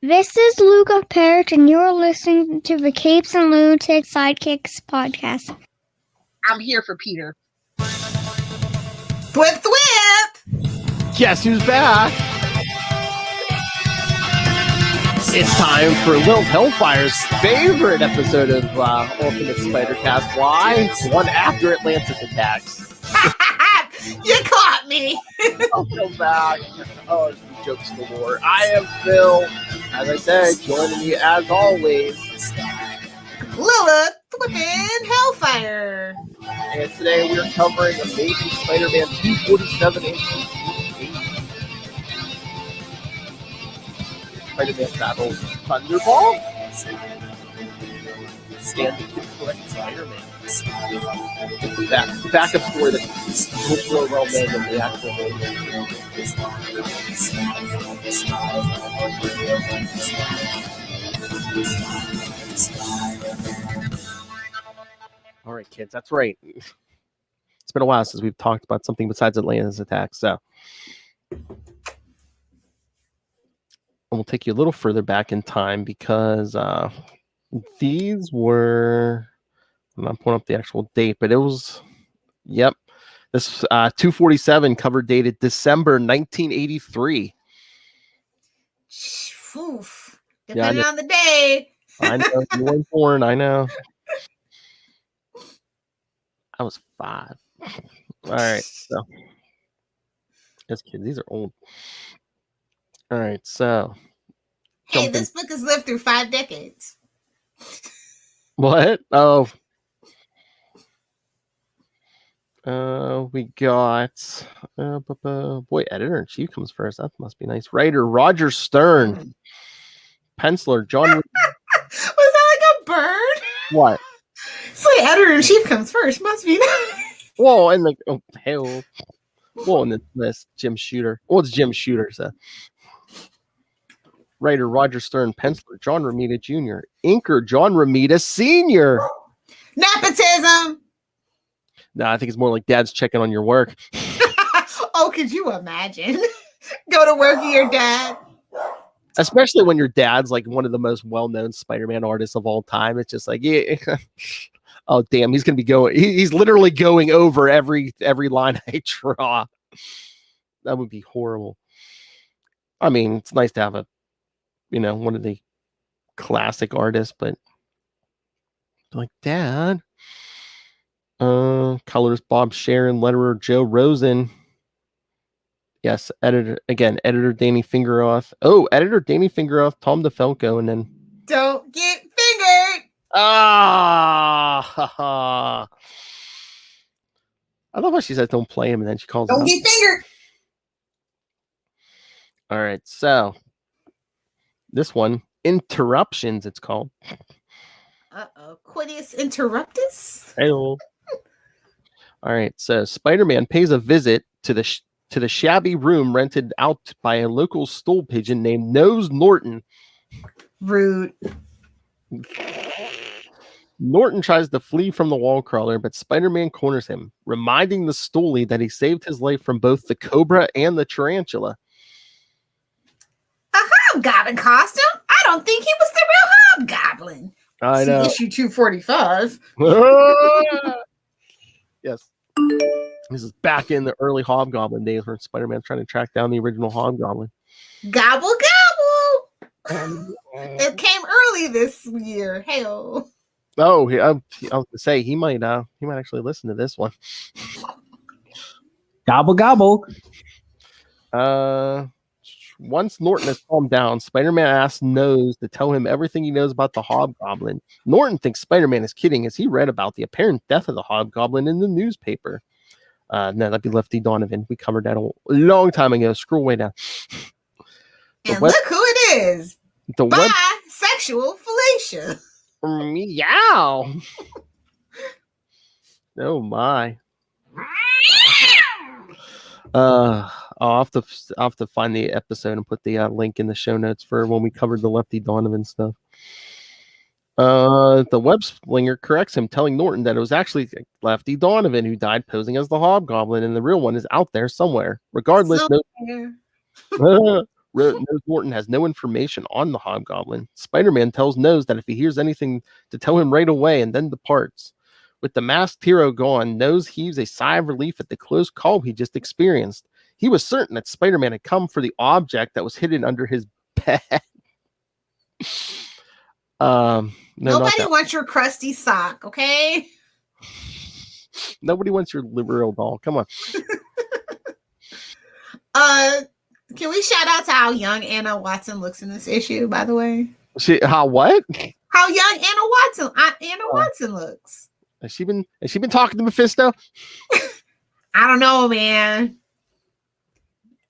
This is Phil Perich, and you're listening to the Capes and Lunatics Sidekicks Podcast. I'm here for Peter. Thwip, thwip! Guess who's back? It's time for Lilith Hellfire's favorite episode of Ultimate Spider-Cast. Why? One after Atlantis attacks. You caught me! I'll come back. Oh, jokes galore. I am Phil. As I said, joining me as always, Lilith Thwippin' Hellfire. And today we are covering Amazing Spider-Man 247 and 248. Spider-Man battles Thunderball and the correct Spider-Man. Backup story that will go well known in the actual movie. All right, kids, that's right. It's been a while since we've talked about something besides Atlantis attacks, so we'll take you a little further back in time because these were, I'm not pulling up the actual date, but it was, yep, this 247 cover dated December 1983. Oof. Depending on the day. I know, you weren't born, I know. I was 5. All right, so yes, kids, these are old. All right, so hey, this book has lived through 5 decades. What? Oh, we got boy, editor-in-chief comes first. That must be nice. Writer Roger Stern, penciler John. Was that like a bird? What? So the editor-in-chief comes first. Must be nice. Whoa, and the whoa, and this Jim Shooter. Well, it's Jim Shooter. So, writer Roger Stern, penciler John Romita Jr., inker John Romita Sr. Nepotism. No, I think it's more like dad's checking on your work. Oh, could you imagine? Go to work with your dad. Especially when your dad's like one of the most well-known Spider-Man artists of all time. It's just like, yeah. Oh, damn, he's going to be going. He's literally going over every line I draw. That would be horrible. I mean, it's nice to have one of the classic artists, but like, Dad. Colors Bob Sharon, letterer Joe Rosen. Yes, editor Danny Fingeroth. Oh, editor Danny Fingeroth, Tom DeFalco, and then don't get fingered. I love how she says don't play him, and then she calls don't get fingered. All right, so this one, Interruptions, it's called. Quittus Interruptus. Hello. All right, so Spider-Man pays a visit to the shabby room rented out by a local stool pigeon named Nose Norton. Rude. Norton tries to flee from the wall crawler, but Spider-Man corners him, reminding the stoolie that he saved his life from both the Cobra and the Tarantula. A hobgoblin costume? I don't think he was the real hobgoblin. I know. Issue 245. Yes. This is back in the early Hobgoblin days when Spider-Man's trying to track down the original Hobgoblin. Gobble, gobble. It came early this year. Hey-oh. Oh, I was going to say, he might actually listen to this one. Gobble, gobble. Once Norton has calmed down, Spider-Man asks Nose to tell him everything he knows about the Hobgoblin. Norton thinks Spider-Man is kidding as he read about the apparent death of the Hobgoblin in the newspaper. No, that'd be Lefty Donovan. We covered that a long time ago. Scroll way down. And look who it is. Bisexual Felicia. Meow. Oh my. I'll have to find the episode and put the link in the show notes for when we covered the Lefty Donovan stuff. The web slinger corrects him, telling Norton that it was actually Lefty Donovan who died posing as the Hobgoblin, and the real one is out there somewhere. Regardless, Nose Norton has no information on the hobgoblin. Spider-Man tells Nose that if he hears anything to tell him right away and then departs. With the masked hero gone, Nose heaves a sigh of relief at the close call he just experienced. He was certain that Spider-Man had come for the object that was hidden under his bed. No, Nobody wants your crusty sock, okay? Nobody wants your liberal doll. Come on. Can we shout out to how young Anna Watson looks in this issue, by the way? How what? How young Anna Watson looks. Has she been talking to Mephisto? I don't know, man.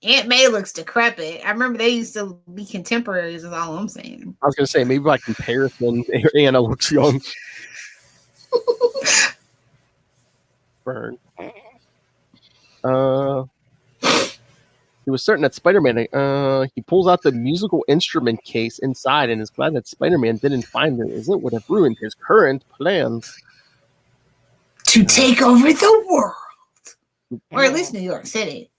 Aunt May looks decrepit. I remember they used to be contemporaries, is all I'm saying. I was gonna say maybe by comparison, Anna looks young. Burn. He was certain that Spider-Man, he pulls out the musical instrument case inside and is glad that Spider-Man didn't find it, as it would have ruined his current plans. To take over the world. Or at least New York City.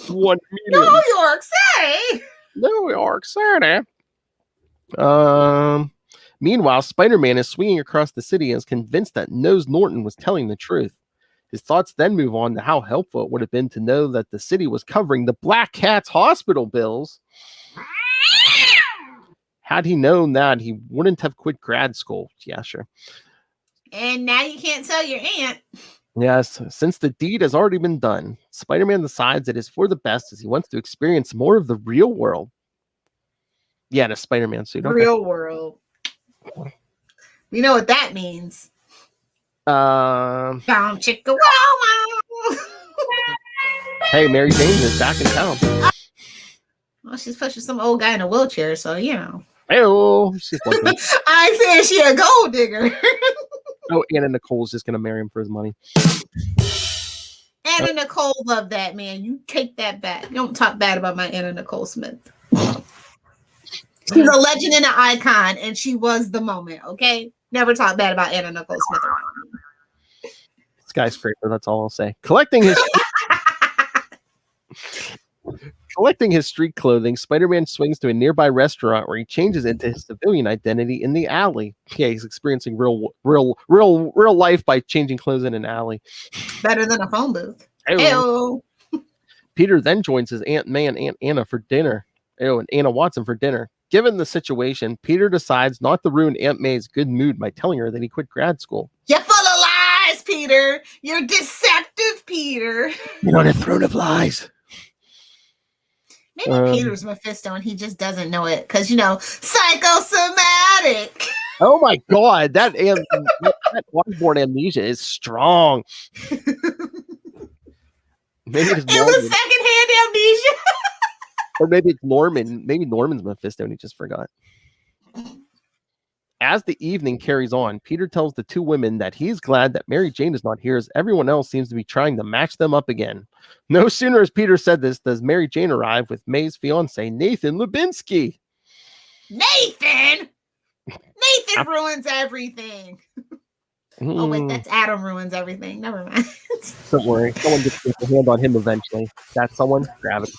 1 million. New York City! New York City. Meanwhile, Spider-Man is swinging across the city and is convinced that Nose Norton was telling the truth. His thoughts then move on to how helpful it would have been to know that the city was covering the Black Cat's hospital bills. Had he known that, he wouldn't have quit grad school. Yeah, sure. And now you can't tell your aunt. Yes, since the deed has already been done, Spider-Man decides it is for the best as he wants to experience more of the real world. Yeah, in a Spider-Man suit. Okay. Real world. We know what that means. Boom, chicka, wow, wow. Hey, Mary Jane is back in town. Well, she's pushing some old guy in a wheelchair, so you know. Hey-oh. I said she a gold digger. Oh, Anna Nicole's just gonna marry him for his money. Anna Nicole loved that, man. You take that back. Don't talk bad about my Anna Nicole Smith. She's a legend and an icon, and she was the moment, okay? Never talk bad about Anna Nicole Smith around me. Skyscraper, that's all I'll say. Collecting his street clothing, Spider-Man swings to a nearby restaurant where he changes into his civilian identity in the alley. Yeah, he's experiencing real life by changing clothes in an alley. Better than a phone booth. Ew. Peter then joins his Aunt May and Aunt Anna for dinner. And Anna Watson for dinner. Given the situation, Peter decides not to ruin Aunt May's good mood by telling her that he quit grad school. You're full of lies, Peter. You're deceptive, Peter. You're on a throne of lies. Maybe Peter's Mephisto and he just doesn't know it because, you know, psychosomatic. Oh my God, that waterborne amnesia is strong. Maybe it was secondhand amnesia. Or maybe it's Norman. Maybe Norman's Mephisto and he just forgot. As the evening carries on, Peter tells the two women that he's glad that Mary Jane is not here, as everyone else seems to be trying to match them up again. No sooner as Peter said this does Mary Jane arrive with May's fiance, Nathan Lubinsky. Nathan ruins everything. Oh, wait, that's Adam ruins everything. Never mind. Don't worry. Someone gets a hand on him eventually. That someone, grab it.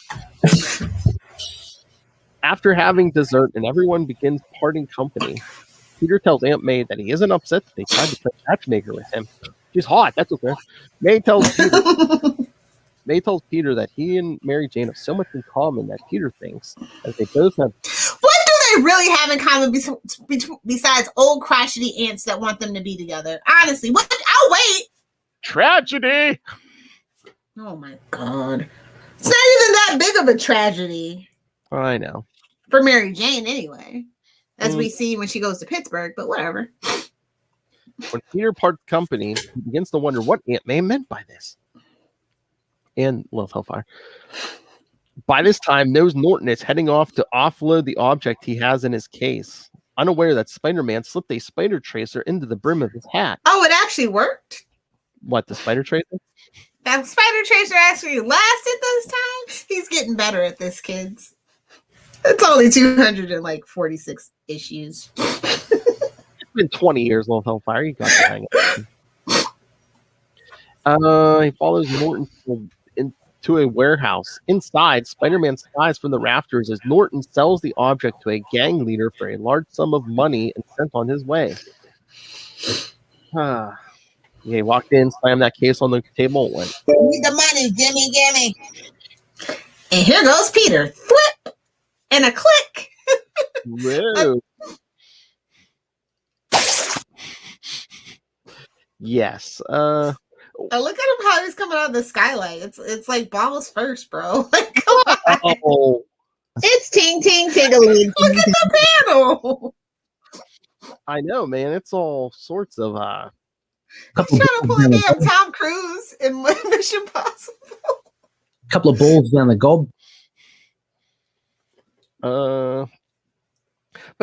After having dessert and everyone begins parting company, Peter tells Aunt May that he isn't upset that they tried to play matchmaker with him. She's hot. That's okay. May tells Peter that he and Mary Jane have so much in common that Peter thinks, as they both have. What do they really have in common besides old crotchety aunts that want them to be together? Honestly, what? I'll wait. Tragedy. Oh my God. It's not even that big of a tragedy. I know. For Mary Jane, anyway. As we see when she goes to Pittsburgh, but whatever. When Peter parts company, he begins to wonder what Aunt May meant by this. And Lilith Hellfire. By this time, Nose Norton is heading off to offload the object he has in his case, unaware that Spider-Man slipped a spider tracer into the brim of his hat. Oh, it actually worked? What, the spider tracer? That spider tracer actually lasted this time? He's getting better at this, kids. It's only 246 issues. It's been 20 years, Lilith Hellfire. You got to hang it. He follows Norton to a warehouse. Inside, Spider-Man spies from the rafters as Norton sells the object to a gang leader for a large sum of money and sent on his way. Yeah, he walked in, slammed that case on the table, and went, "Give me the money, gimme. And here goes Peter. Flip! And a click. whoa. Yes. Oh, look at him how he's coming out of the skylight. It's like Ball's first, bro. Like, come on. Oh, It's ting ting tiggly. Look at the panel. I know, man. It's all sorts of He's trying to pull a damn Tom Cruise in Mission Impossible. Couple of balls down the gob. But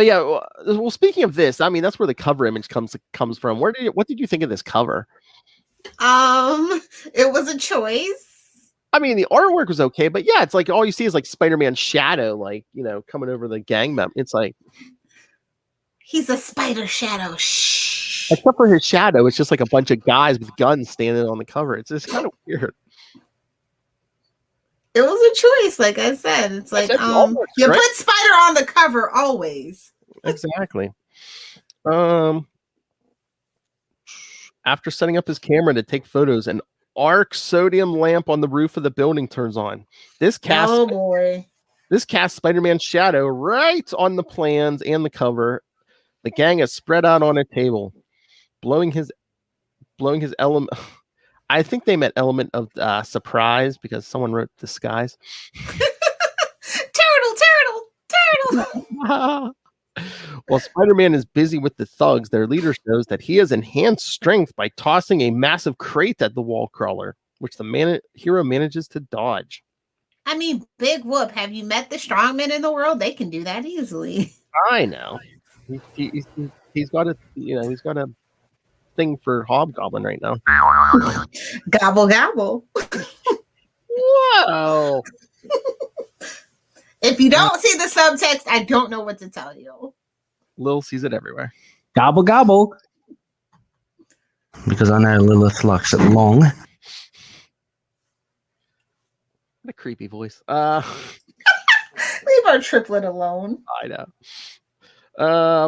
yeah, well, speaking of this, I mean, that's where the cover image comes from. What did you think of this cover? It was a choice. I mean, the artwork was okay, but yeah, it's like all you see is like Spider-Man's shadow, like, you know, coming over the gang member. It's like he's a spider shadow. Shh. Except for his shadow, it's just like a bunch of guys with guns standing on the cover. It's just kind of weird. It was a choice, like I said. It's like you put Spider on the cover always. Exactly. After setting up his camera to take photos, an arc sodium lamp on the roof of the building turns on. This casts Spider-Man's shadow right on the plans and the cover. The gang is spread out on a table, blowing his element. I think they meant element of surprise because someone wrote disguise. Turtle. While Spider-Man is busy with the thugs, their leader shows that he has enhanced strength by tossing a massive crate at the wall crawler, which the hero manages to dodge. I mean, big whoop. Have you met the strong men in the world? They can do that easily. I know. He's got a thing for Hobgoblin right now. Gobble gobble. Whoa. If you don't see the subtext, I don't know what to tell you. Lil sees it everywhere. Gobble gobble. Because I know Lilith likes it long. What a creepy voice. Leave our triplet alone. I know.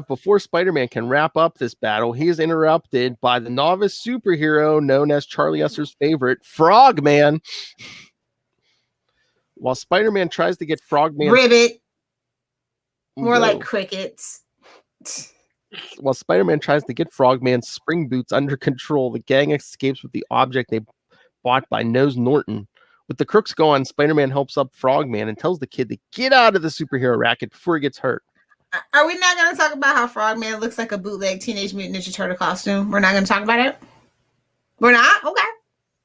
Before Spider-Man can wrap up this battle, he is interrupted by the novice superhero known as Charlie Esser's favorite, Frogman. While Spider-Man tries to get Frogman... Ribbit. More like crickets. While Spider-Man tries to get Frogman's spring boots under control, the gang escapes with the object they bought by Nose Norton. With the crooks gone, Spider-Man helps up Frogman and tells the kid to get out of the superhero racket before he gets hurt. Are we not going to talk about how Frogman looks like a bootleg Teenage Mutant Ninja Turtle costume? We're not going to talk about it? We're not? Okay.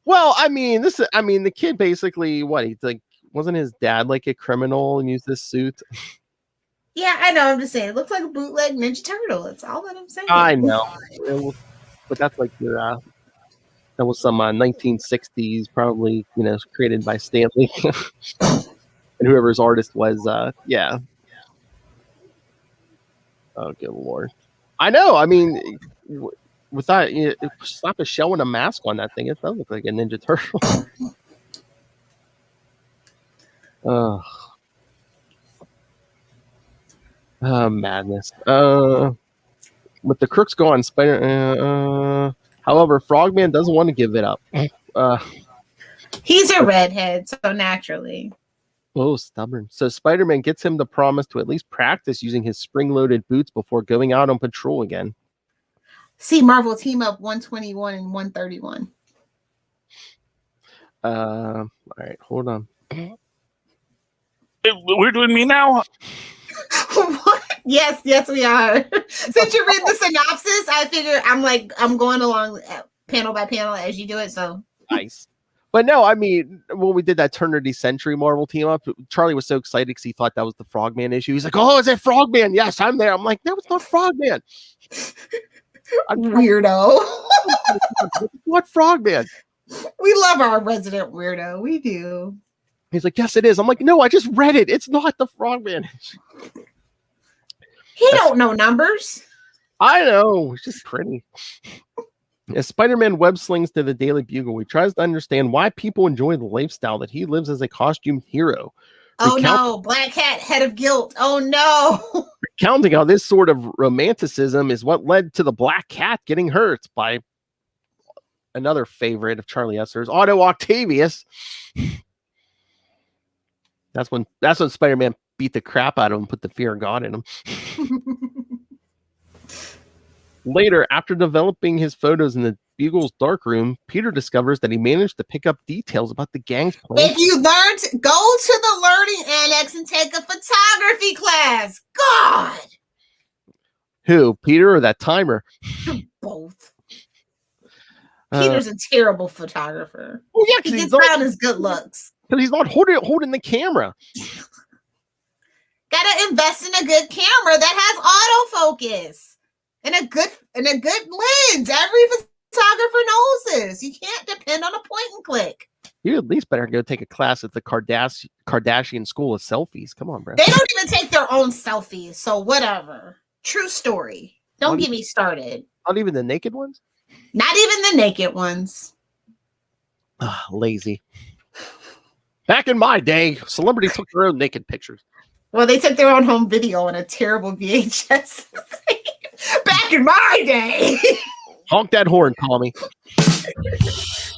Well, I mean, the kid basically, he's like, wasn't his dad like a criminal and used this suit? Yeah, I know. I'm just saying, it looks like a bootleg Ninja Turtle. That's all that I'm saying. I know. But that's like that was some 1960s, probably, created by Stanley. And whoever his artist was, yeah. Oh, good Lord. I know. I mean, with that, slap a shell and a mask on that thing, it does look like a Ninja Turtle. Madness. With the crooks gone, however, Frogman doesn't want to give it up. He's a redhead, so naturally. Oh, stubborn. So Spider-Man gets him the promise to at least practice using his spring-loaded boots before going out on patrol again. See Marvel team up 121 and 131. All right, hold on. We're doing me now? What? Yes, we are. Since you read the synopsis, I figure I'm going along panel by panel as you do it. So nice. But no, I mean, when we did that Eternity Century Marvel team up, Charlie was so excited because he thought that was the Frogman issue. He's like, "Oh, is it Frogman? Yes, I'm there." I'm like, "No, it's not Frogman." Weirdo. What Frogman? We love our resident weirdo. We do. He's like, "Yes, it is." I'm like, "No, I just read it. It's not the Frogman." He don't know numbers. I know. It's just pretty. As Spider-Man web slings to the Daily Bugle, he tries to understand why people enjoy the lifestyle that he lives as a costume hero. Oh no, Black Cat, head of guilt. Oh no. Recounting how this sort of romanticism is what led to the Black Cat getting hurt by another favorite of Charlie Esser's, Otto Octavius. That's when Spider-Man beat the crap out of him and put the fear of God in him. Later, after developing his photos in the Bugle's darkroom, Peter discovers that he managed to pick up details about the gang's plan. If you learned, go to the learning annex and take a photography class. God. Who, Peter or that timer? Both. Peter's a terrible photographer. Well, yeah, he gets around his good looks. Because he's not holding the camera. Gotta invest in a good camera that has autofocus and a good lens. Every photographer knows this. You can't depend on a point and click. You at least better go take a class at the Kardashian School of Selfies. Come on, bro. They don't even take their own selfies, so whatever. True story. Don't get me started. Not even the naked ones? Not even the naked ones. Lazy. Back in my day, celebrities took their own naked pictures. Well, they took their own home video on a terrible VHS. Back in my day. Honk that horn, Tommy.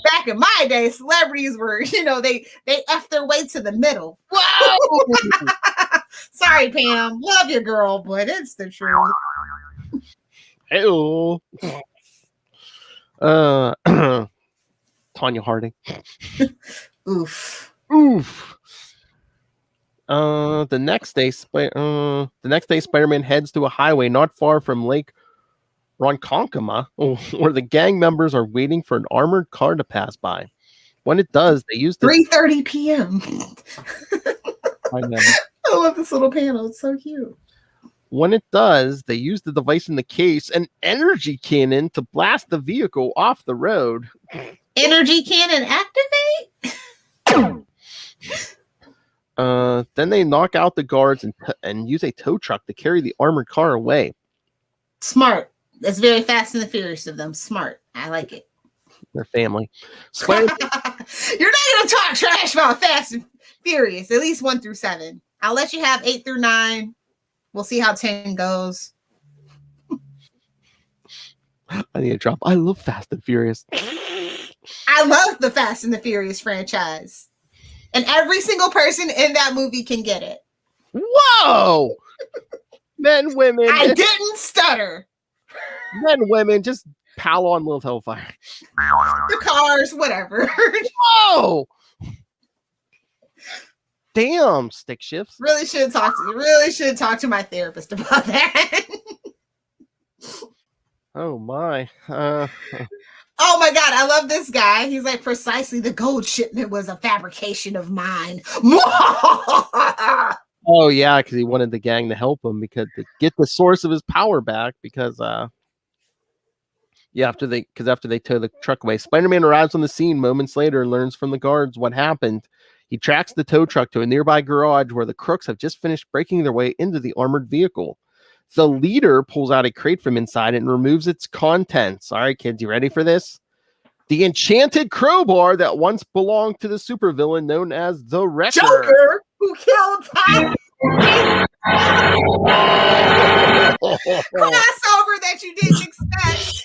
Back in my day, celebrities were, they F their way to the middle. Whoa! Sorry, Pam. Love you, girl, but it's the truth. Ew. Tanya Harding. Oof. The next day, Spider-Man heads to a highway not far from Lake Ronkonkoma, where the gang members are waiting for an armored car to pass by. When it does, they use 3:30 p.m. I know. I love this little panel. It's so cute. When it does, they use the device in the case, an energy cannon, to blast the vehicle off the road. Energy cannon activate? Then they knock out the guards and use a tow truck to carry the armored car away. Smart. That's very Fast and the Furious of them. Smart. I like it. Their family. You're not going to talk trash about Fast and Furious, at least 1 through 7. I'll let you have 8 through 9. We'll see how 10 goes. I need to drop. I love Fast and Furious. I love the Fast and the Furious franchise. And every single person in that movie can get it. Whoa! Men, women. I didn't stutter. Men, women, just pal on Lilith Hellfire. The cars, whatever. Whoa! Damn, stick shifts. Really should talk to my therapist about that. Oh my. Oh my God, I love this guy. He's like, precisely, the gold shipment was a fabrication of mine. Oh yeah, because he wanted the gang to help him to get the source of his power back. Because after they tow the truck away, Spider-Man arrives on the scene moments later and learns from the guards what happened. He tracks the tow truck to a nearby garage where the crooks have just finished breaking their way into the armored vehicle. The leader pulls out a crate from inside and removes its contents. All right, kids, you ready for this? The enchanted crowbar that once belonged to the supervillain known as the Wrecker. Joker, who killed Ty. Crossover that you didn't expect.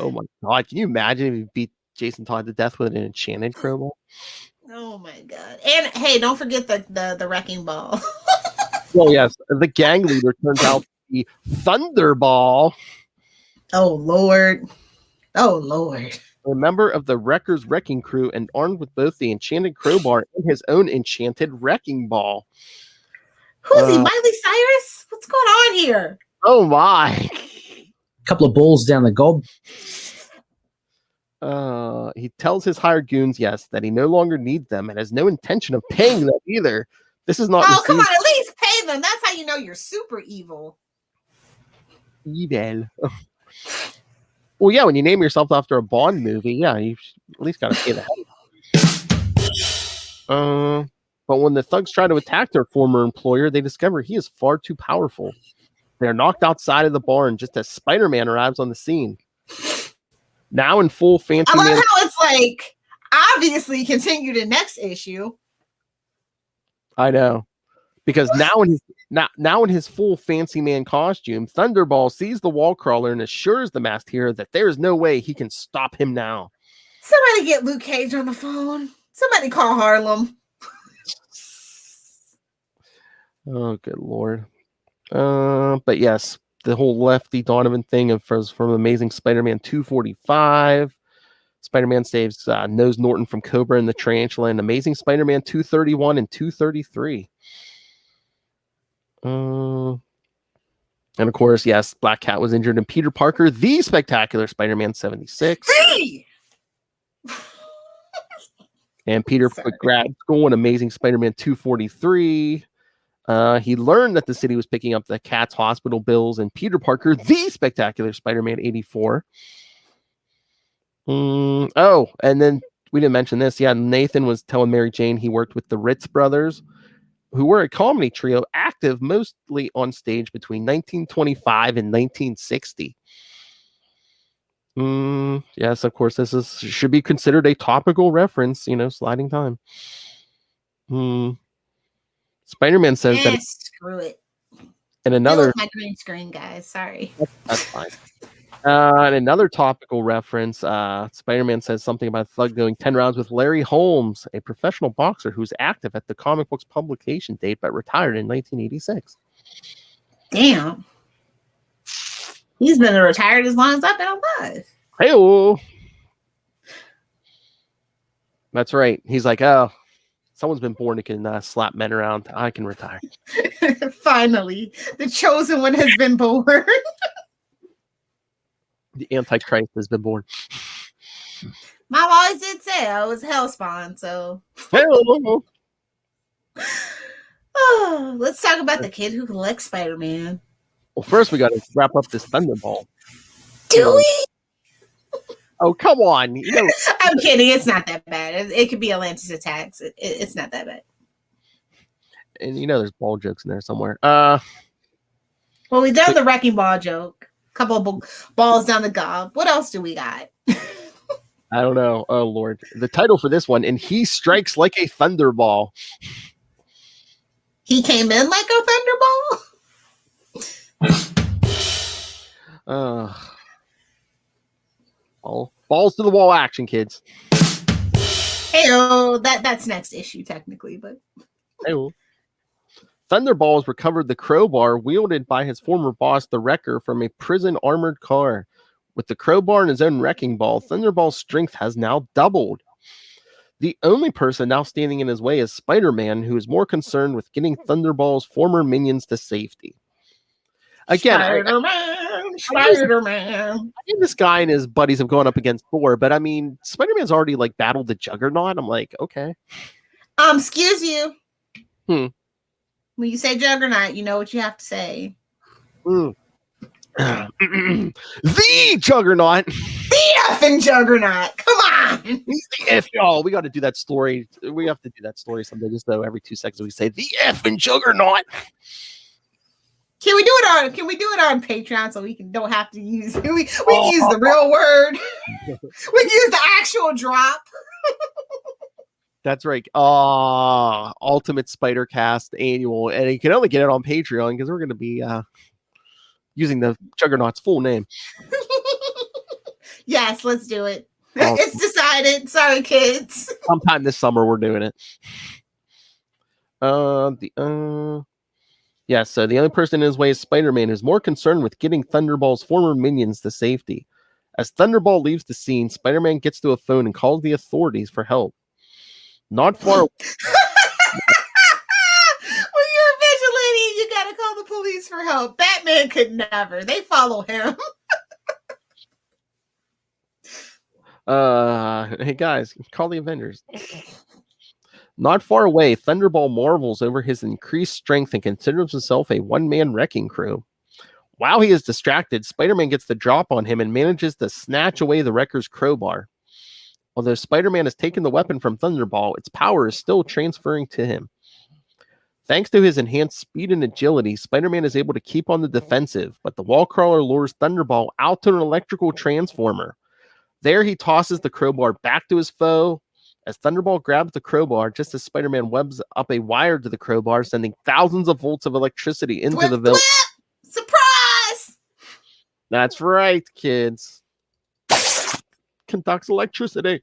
Oh my God, can you imagine if you beat Jason Todd to death with an enchanted crowbar? Oh my God. And hey, don't forget the wrecking ball. Well, yes, the gang leader turns out to be Thunderball. Oh Lord. A member of the Wrecker's wrecking crew and armed with both the enchanted crowbar and his own enchanted wrecking ball. Who's he? Miley Cyrus? What's going on here? Oh my. Couple of balls down the gob. He tells his hired goons, yes, that he no longer needs them and has no intention of paying them either. This is not. Oh, come on, at least pay them. That's how you know you're super evil. Evil. Well, yeah, when you name yourself after a Bond movie, yeah, you at least got to pay the help. But when the thugs try to attack their former employer, they discover he is far too powerful. They're knocked outside of the barn just as Spider-Man arrives on the scene. Now in full fancy I love man. how it's like obviously continue to next issue. I know. Because now in his full fancy man costume, Thunderball sees the wall crawler and assures the masked hero that there is no way he can stop him now. Somebody get Luke Cage on the phone. Somebody call Harlem. Oh, good Lord. But yes, the whole Lefty Donovan thing from Amazing Spider-Man 245. Spider-Man saves Nose Norton from Cobra and the Tarantula and Amazing Spider-Man 231 and 233. And of course, yes, Black Cat was injured and Peter Parker, the Spectacular Spider-Man 76. And Peter quit grad school in Amazing Spider-Man 243. He learned that the city was picking up the Cat's hospital bills, and Peter Parker, the Spectacular Spider-Man 84. Oh, and then we didn't mention this. Yeah, Nathan was telling Mary Jane he worked with the Ritz brothers, who were a comedy trio active mostly on stage between 1925 and 1960. Yes, of course, should be considered a topical reference, sliding time. Spider-Man says that screw it. And another my green screen, guys. Sorry. That's fine. And another topical reference, Spider-Man says something about Thug going 10 rounds with Larry Holmes, a professional boxer who's active at the comic book's publication date but retired in 1986. Damn. He's been retired as long as I've been alive. Hey-o. That's right. He's like, oh, someone's been born who can slap men around. I can retire. Finally, the chosen one has been born. The Antichrist has been born. Mom always did say I was hellspawn, so. Hey-o. Oh, let's talk about the kid who collects Spider-Man. Well, first we got to wrap up this Thunderball. Do we? Oh, come on. I'm kidding. It's not that bad. It could be Atlantis attacks. It's not that bad. And there's ball jokes in there somewhere. Well, we done the wrecking ball joke. A couple of balls down the gob. What else do we got? I don't know. Oh, Lord. The title for this one, and he strikes like a thunderball. He came in like a thunderball? Balls to the wall action, kids. Hey-oh, that's next issue technically, but Hey-oh. Thunderballs recovered the crowbar wielded by his former boss, the Wrecker, from a prison armored car. With the crowbar and his own wrecking ball, Thunderball's strength has now doubled. The only person now standing in his way is Spider-Man, who is more concerned with getting Thunderball's former minions to safety. Again, Spider-Man. I think this guy and his buddies have gone up against Thor, but I mean, Spider-Man's already battled the Juggernaut. I'm like, okay. Excuse you. When you say Juggernaut, you know what you have to say. The Juggernaut. The effing Juggernaut. Come on. We got to do that story. We have to do that story someday. Just though every 2 seconds we say the effing Juggernaut. Can we do it on Patreon so we don't have to use we can use the real word. We can use the actual drop. That's right. Ultimate Spider Cast annual, and you can only get it on Patreon because we're going to be using the Juggernaut's full name. Yes, let's do it. It's decided. Sorry, kids. Sometime this summer we're doing it. Yeah, so the only person in his way is Spider-Man, who's more concerned with getting Thunderball's former minions to safety. As Thunderball leaves the scene, Spider-Man gets to a phone and calls the authorities for help. Not far away. When you're a vigilante, you gotta call the police for help. Batman could never. They follow him. Hey guys, call the Avengers. Not far away, Thunderball marvels over his increased strength and considers himself a one-man wrecking crew. While he is distracted, Spider-Man gets the drop on him and manages to snatch away the Wrecker's crowbar. Although Spider-Man has taken the weapon from Thunderball, its power is still transferring to him. Thanks to his enhanced speed and agility, Spider-Man is able to keep on the defensive, but the wall crawler lures Thunderball out to an electrical transformer. There he tosses the crowbar back to his foe. As Thunderball grabs the crowbar, just as Spider-Man webs up a wire to the crowbar, sending thousands of volts of electricity into the village. Surprise! That's right, kids. Conducts electricity.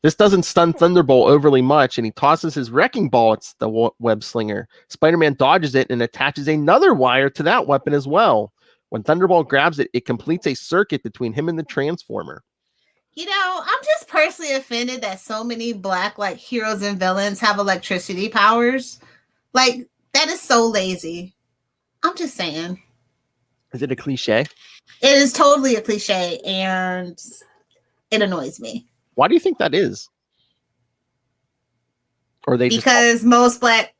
This doesn't stun Thunderbolt overly much, and he tosses his wrecking ball at the web slinger. Spider-Man dodges it and attaches another wire to that weapon as well. When Thunderbolt grabs it, it completes a circuit between him and the Transformer. You know, I'm just personally offended that so many black heroes and villains have electricity powers. Like, that is so lazy. I'm just saying. Is it a cliche? It is totally a cliche, and it annoys me. Why do you think that is? Or they because most black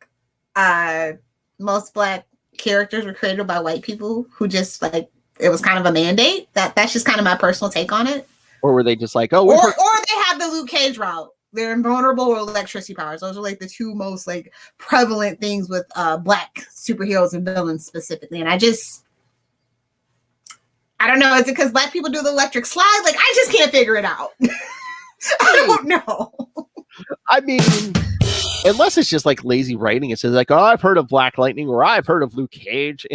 characters were created by white people who just it was kind of a mandate. That's just kind of my personal take on it. Or were they just like, oh, or they have the Luke Cage route. They're invulnerable or electricity powers. Those are the two most prevalent things with black superheroes and villains specifically. And I don't know. Is it because black people do the electric slide? I just can't figure it out. I don't know. I mean, unless it's just lazy writing. It says oh, I've heard of Black Lightning or I've heard of Luke Cage.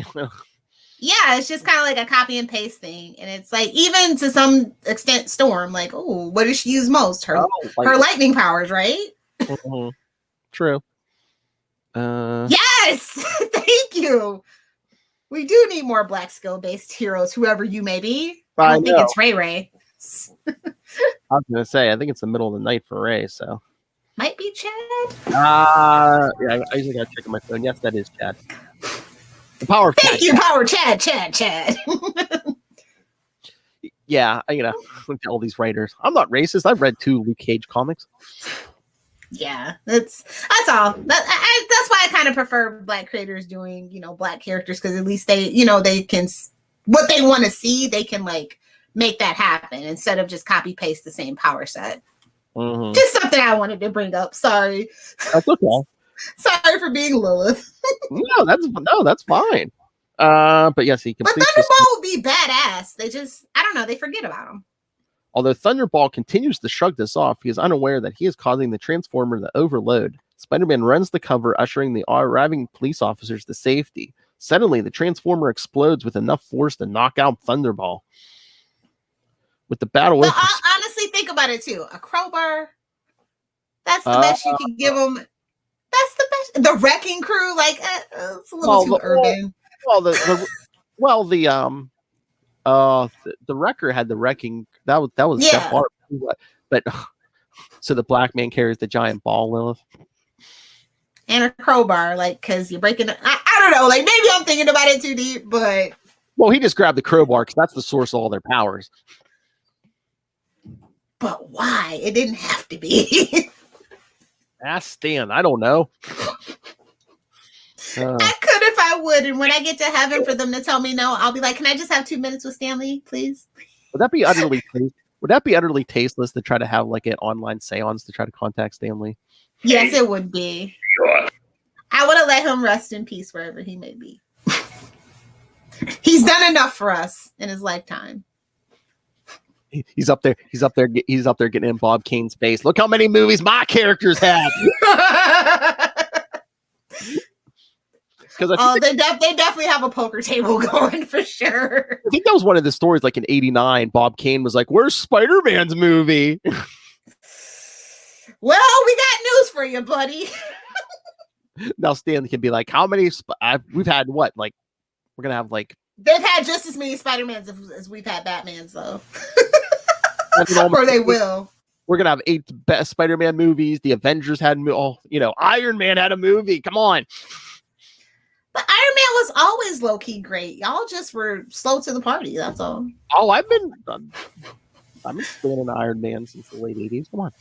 Yeah, it's just kind of a copy and paste thing. And it's even to some extent Storm, oh, what does she use most? Her lightning powers, right? Mm-hmm. True. Yes! Thank you. We do need more black skill-based heroes, whoever you may be. I don't think it's Ray Ray. I was going to say, I think it's the middle of the night for Ray, so. Might be Chad. Yeah, I usually got to check on my phone. Yes, that is Chad. The power of Thank Chad. you, power Chad. Yeah, look at all these writers. I'm not racist. I've read 2 Luke Cage comics. Yeah, that's all. That's why I kind of prefer black creators doing, black characters, because at least they, they can, what they want to see, they can make that happen instead of just copy paste the same power set. Mm-hmm. Just something I wanted to bring up. Sorry. That's okay. Sorry for being Lilith. No, that's fine. But yes, he completes. But Thunderball would be badass. They just, I don't know, they forget about him. Although Thunderball continues to shrug this off, he is unaware that he is causing the Transformer to overload. Spider-Man runs the cover, ushering the arriving police officers to safety. Suddenly, the Transformer explodes with enough force to knock out Thunderball. With the battle over, honestly, think about it too. A crowbar. That's the best you can give them. That's the best. The wrecking crew, it's a little too urban. The wrecker had the wrecking. That was yeah. hard. But so the black man carries the giant ball, Lilith, and a crowbar, because you're breaking. I don't know. Maybe I'm thinking about it too deep, but he just grabbed the crowbar because that's the source of all their powers. But why? It didn't have to be. Ask Stan. I don't know. I could if I would, and when I get to heaven for them to tell me no, I'll be like, "Can I just have 2 minutes with Stanley, please?" Would that be utterly tasteless to try to have an online seance to try to contact Stanley? Yes, it would be. Sure. I would have let him rest in peace wherever he may be. He's done enough for us in his lifetime. He's up there getting in Bob Kane's face. Look how many movies my characters have. They definitely have a poker table going for sure. I think that was one of the stories, in '89. Bob Kane was like, "Where's Spider-Man's movie?" Well, we got news for you, buddy. Now Stanley can be like, "How many? We've had what? We're gonna have They've had just as many Spider-Mans as we've had Batmans, though." Or they will. We're gonna have 8 best Spider-Man movies. The Avengers had, Iron Man had a movie. Come on. But Iron Man was always low-key great. Y'all just were slow to the party. That's all. Oh, I've been in Iron Man since the late '80s. Come on.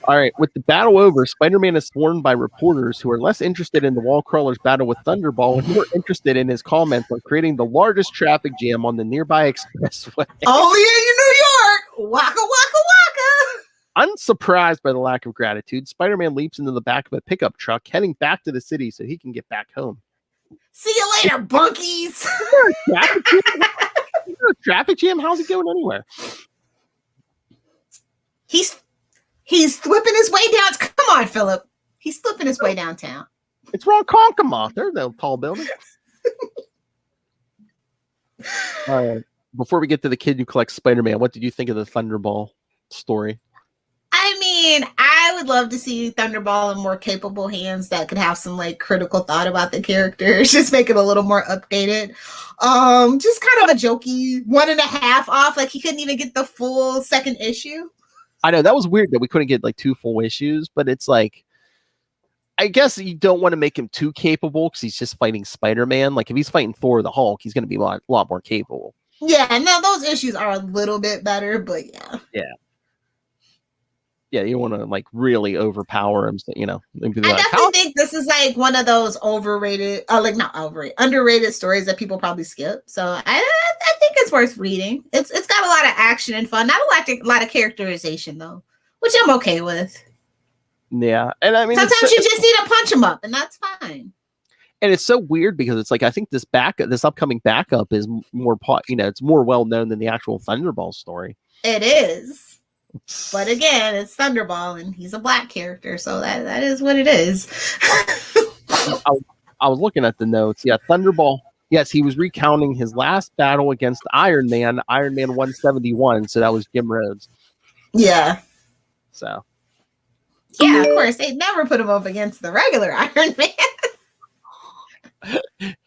All right. With the battle over, Spider-Man is swarmed by reporters who are less interested in the wall crawler's battle with Thunderball and more interested in his comments on creating the largest traffic jam on the nearby expressway. Only in New York. Waka waka waka. Unsurprised by the lack of gratitude, Spider-Man leaps into the back of a pickup truck, heading back to the city so he can get back home. See you later, bunkies. Traffic jam? How's it going anywhere? He's flipping his way down. Come on, Philip. He's flipping his way downtown. It's Ronkonkoma. There's no tall building. All right. Before we get to the kid who collects Spider-Man, what did you think of the Thunderball story? I mean, I would love to see Thunderball in more capable hands that could have some like critical thought about the characters, just make it a little more updated. Just kind of a jokey 1.5 off, like he couldn't even get the full second issue. I know that was weird that we couldn't get like 2 full issues, but it's like, I guess you don't want to make him too capable because he's just fighting Spider-Man. Like if he's fighting Thor the Hulk, he's going to be a lot more capable. Yeah, no, those issues are a little bit better, but yeah. Yeah, you want to like really overpower him. So, maybe I definitely think this is like one of those underrated stories that people probably skip. So I think it's worth reading. It's got a lot of action and fun. Not a lot of characterization though, which I'm okay with. Yeah, and I mean sometimes you just need to punch them up, and that's fine. And it's so weird because it's like I think this upcoming backup is more it's more well known than the actual Thunderball story. It is. But again, it's Thunderball, and he's a black character, so that is what it is. I was looking at the notes. Yeah, Thunderball. Yes, he was recounting his last battle against Iron Man 171. So that was Jim Rhodes. Yeah. So. Yeah, of course. They'd never put him up against the regular Iron Man.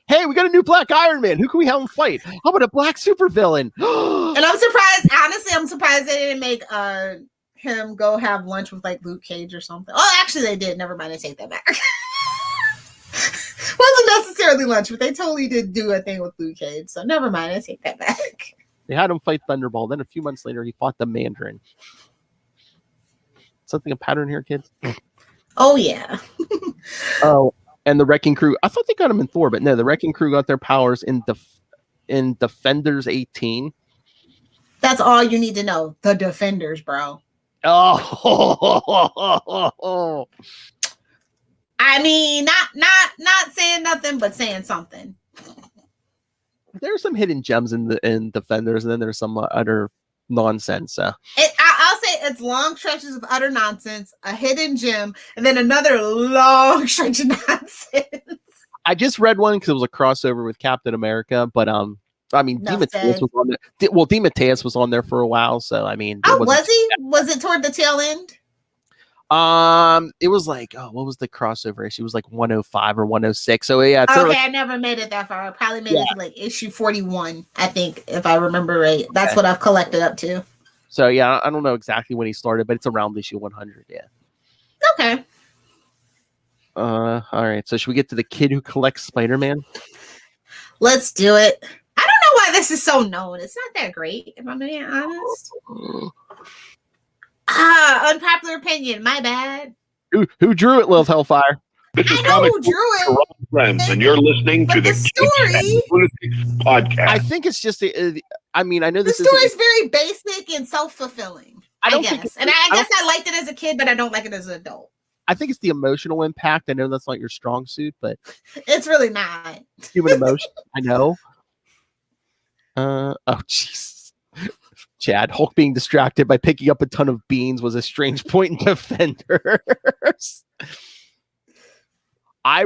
Hey, we got a new black Iron Man. Who can we have him fight? How about a black supervillain? And I'm surprised. Honestly, I'm surprised they didn't make him go have lunch with like Luke Cage or something. Oh, actually, they did. Never mind. I take that back. Wasn't necessarily lunch, but they totally did do a thing with Luke Cage. So never mind. I take that back. They had him fight Thunderball. Then a few months later, he fought the Mandarin. Something a pattern here, kids? Oh yeah. Oh. And the Wrecking Crew, I thought they got them in Thor, but no, the Wrecking Crew got their powers in Defenders 18. That's all you need to know. The Defenders, bro. Oh. I mean, not saying nothing, but saying something. There's some hidden gems in Defenders, and then there's some utter nonsense. I'll say it's long stretches of utter nonsense, a hidden gem, and then another long stretch of nonsense. I just read one because it was a crossover with Captain America, but I mean, DeMatteis was on there. Well, DeMatteis was on there for a while, so I mean, was he? Was it toward the tail end? It was like, what was the crossover issue? It was like 105 or 106. So yeah. Okay, I never made it that far. I probably made it to like issue 41, I think, if I remember right. That's what I've collected up to. So yeah, I don't know exactly when he started, but it's around issue 100. Yeah. Okay. All right. So should we get to the kid who collects Spider-Man? Let's do it. I don't know why this is so known. It's not that great, if I'm being honest. Unpopular opinion. My bad. Who drew it, Lilith Hellfire? I know who drew it. Friends, and you're listening to the story. Lunatics Podcast. I think it's just. I know the story is very basic and self-fulfilling. I guess, and I guess I liked it as a kid, but I don't like it as an adult. I think it's the emotional impact. I know that's not your strong suit, but it's really not. Human emotion. I know. Oh, jeez. Chad, Hulk being distracted by picking up a ton of beans was a strange point in Defenders. I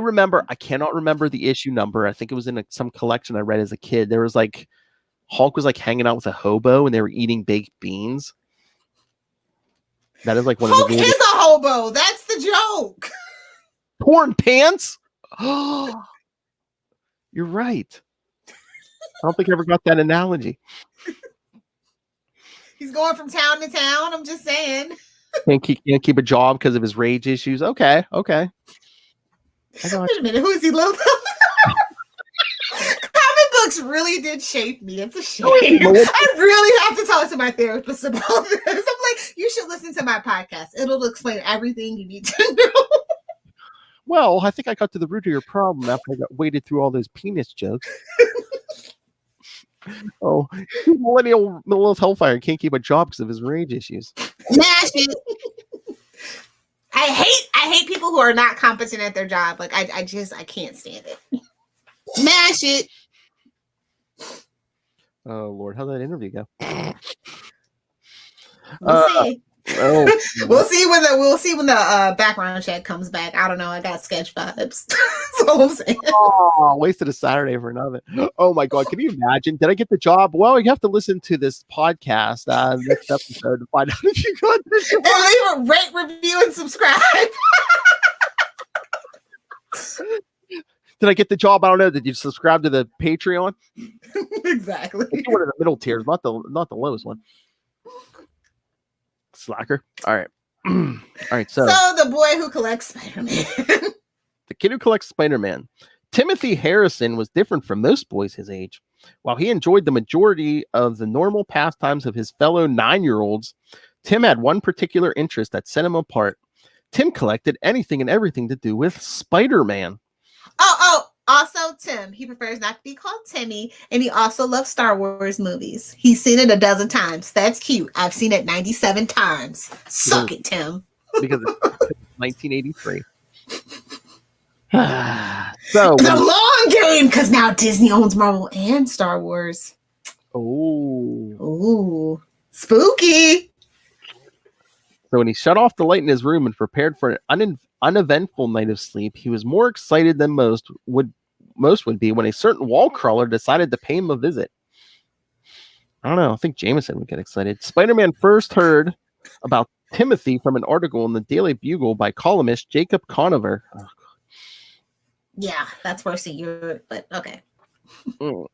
cannot remember the issue number. I think it was in some collection I read as a kid. There was like, Hulk was like hanging out with a hobo and they were eating baked beans. That is like one Hulk of the is a hobo. That's the joke. Torn pants? Oh, you're right. I don't think I ever got that analogy. He's going from town to town. I'm just saying. Can't keep a job because of his rage issues. Okay. Wait a minute. Who is he? Comic books really did shape me. It's a shame. I really have to talk to my therapist about this. I'm like, you should listen to my podcast. It'll explain everything you need to know. Well, I think I got to the root of your problem after I waded through all those penis jokes. Oh, millennial Lilith Hellfire can't keep a job because of his rage issues. Smash it. I hate people who are not competent at their job. Like I can't stand it. Smash it. Oh Lord, how'd that interview go? We'll see. Oh, We'll see when the background check comes back. I don't know. I got sketch vibes. That's all I'm saying. oh, wasted a Saturday for nothing. Oh my God, can you imagine? Did I get the job? Well, you have to listen to this podcast next episode to find out if you got the job. And leave a rate, review, and subscribe. Did I get the job? I don't know. Did you subscribe to the Patreon? Exactly. It's one of the middle tiers, not the lowest one. Slacker. All right. All right. So the boy who collects Spider-Man. the kid who collects Spider-Man. Timothy Harrison was different from most boys his age. While he enjoyed the majority of the normal pastimes of his fellow 9-year-olds, Tim had one particular interest that set him apart. Tim collected anything and everything to do with Spider-Man. Also, Tim, he prefers not to be called Timmy, and he also loves Star Wars movies. He's seen it 12 times. That's cute. I've seen it 97 times. Suck it, Tim. Because it's 1983. It's a long game because now Disney owns Marvel and Star Wars. Ooh, spooky. So when he shut off the light in his room and prepared for an uneventful night of sleep, he was more excited than most would be when a certain wall crawler decided to pay him a visit. I don't know. I think Jameson would get excited. Spider-Man first heard about Timothy from an article in the Daily Bugle by columnist Jacob Conover. Oh, yeah, that's worse than you, but okay. Can't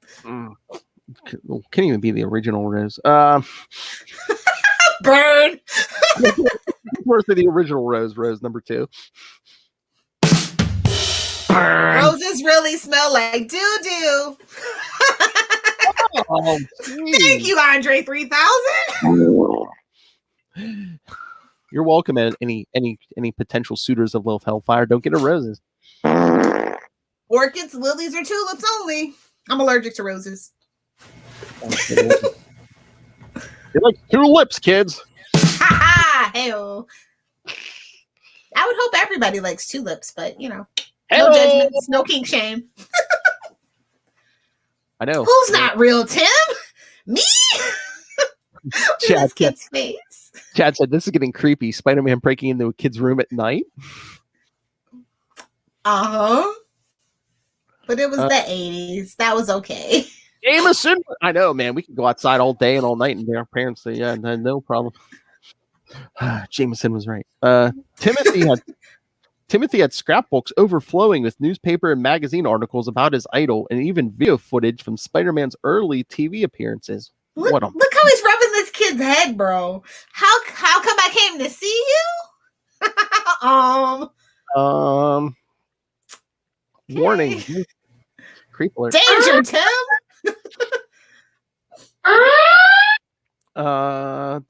even be the original Rose. Burn. Worse than the original Rose number 2. Roses really smell like doo-doo. Oh, thank you, Andre 3000. You're welcome, any potential suitors of Lilith Hellfire. Don't get her roses. Orchids, lilies, or tulips only. I'm allergic to roses. They like tulips, kids. Ha ha! Hell. I would hope everybody likes tulips, but no judgments, no kink shame. I know. Who's not real, Tim? Me? Chad, kid's face. Chad said this is getting creepy. Spider-Man breaking into a kid's room at night. But it was the 80s. That was okay. Jameson, I know, man. We could go outside all day and all night, and our parents say, "Yeah, no problem." Jameson was right. Timothy had scrapbooks overflowing with newspaper and magazine articles about his idol, and even video footage from Spider-Man's early TV appearances. Look how he's rubbing this kid's head, bro. How come I came to see you? Warning. Creep alert. Danger, Tim. I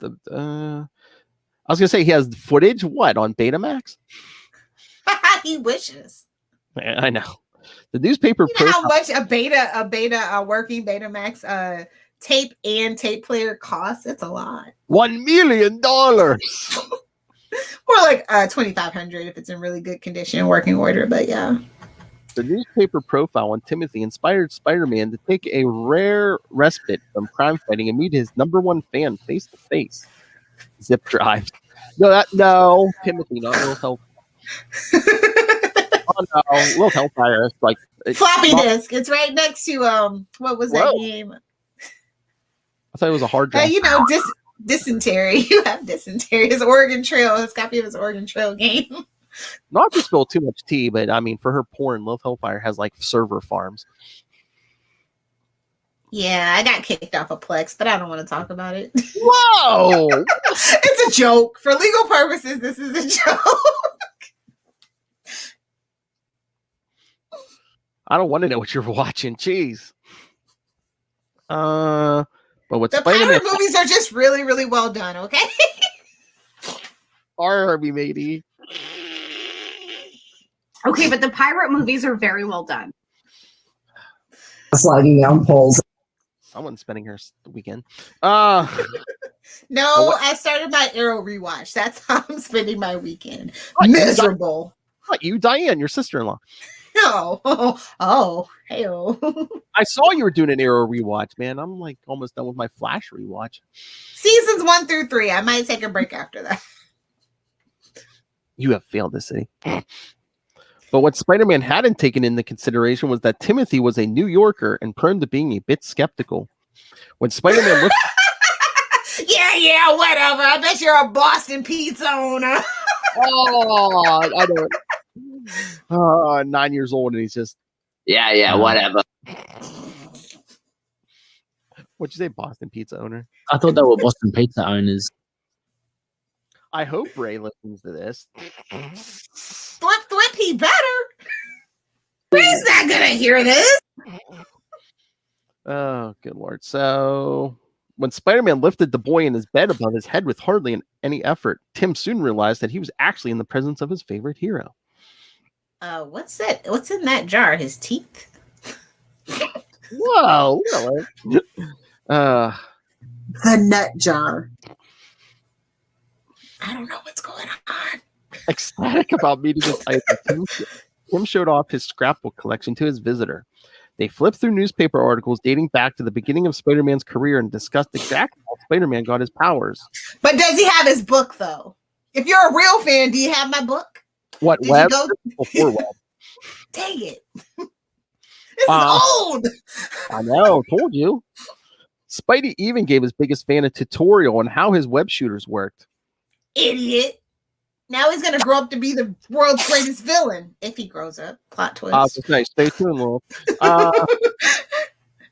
was gonna say he has footage. What, on Betamax? He wishes. I know. The newspaper. You know how much a working Betamax tape and tape player costs? It's a lot. $1 million. More like $2,500 if it's in really good condition, working order. But yeah. The newspaper profile on Timothy inspired Spider-Man to take a rare respite from crime fighting and meet his #1 fan face to face. Zip drive. No, Timothy, not Lilith Hellfire. Oh no, Lilith Hellfire is like floppy disk. It's right next to what was that game? I thought it was a hard drive. Dysentery. You have dysentery. His Oregon Trail. His copy of his Oregon Trail game. Not to spill too much tea, but I mean, for her porn, Lilith Hellfire has like server farms. Yeah, I got kicked off of Plex, but I don't want to talk about it. Whoa! It's a joke. For legal purposes, this is a joke. I don't want to know what you're watching. Jeez. But what the pirate movies are just really, really well done, okay? Harvey, matey. Okay, but the pirate movies are very well done. Sliding down poles. Someone's spending her weekend. No, I started my Arrow rewatch. That's how I'm spending my weekend. Miserable. What, you, Diane, your sister-in-law? No. Hey. I saw you were doing an Arrow rewatch, man. I'm like almost done with my Flash rewatch. Seasons 1 through 3. I might take a break after that. You have failed this city. But what Spider-Man hadn't taken into consideration was that Timothy was a New Yorker and prone to being a bit skeptical. When Spider-Man looked... Yeah, whatever. I bet you're a Boston pizza owner. I don't. 9 years old, and he's just... Yeah, whatever. What'd you say, Boston pizza owner? I thought they were Boston pizza owners. I hope Ray listens to this. Flip, he better. He's not gonna hear this. Oh, good Lord. So, when Spider-Man lifted the boy in his bed above his head with hardly any effort, Tim soon realized that he was actually in the presence of his favorite hero. What's that? What's in that jar? His teeth? Whoa, really? The nut jar. I don't know what's going on. Ecstatic about meeting the Titan, Tim showed off his scrapbook collection to his visitor. They flipped through newspaper articles dating back to the beginning of Spider-Man's career and discussed exactly how Spider-Man got his powers. But does he have his book, though? If you're a real fan, do you have my book? What, Did web? Before web. Dang it. This is old. I know, told you. Spidey even gave his biggest fan a tutorial on how his web shooters worked. Idiot. Now he's going to grow up to be the world's greatest villain. If he grows up. Plot twist. That's nice. Stay tuned, Lil. I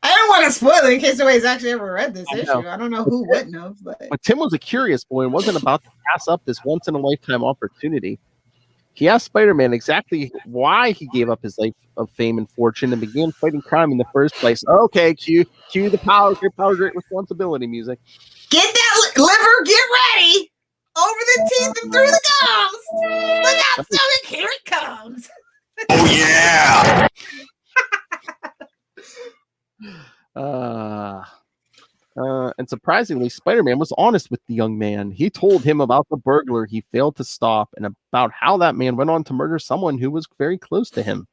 don't want to spoil it in case nobody's actually ever read this issue. I don't know who wouldn't have. But Tim was a curious boy and wasn't about to pass up this once-in-a-lifetime opportunity. He asked Spider-Man exactly why he gave up his life of fame and fortune and began fighting crime in the first place. Okay, cue the power, great responsibility music. Get that liver, get ready. Over the teeth and through the gums. Look out, stomach, here it comes. Oh, yeah. And surprisingly, Spider-Man was honest with the young man. He told him about the burglar he failed to stop and about how that man went on to murder someone who was very close to him.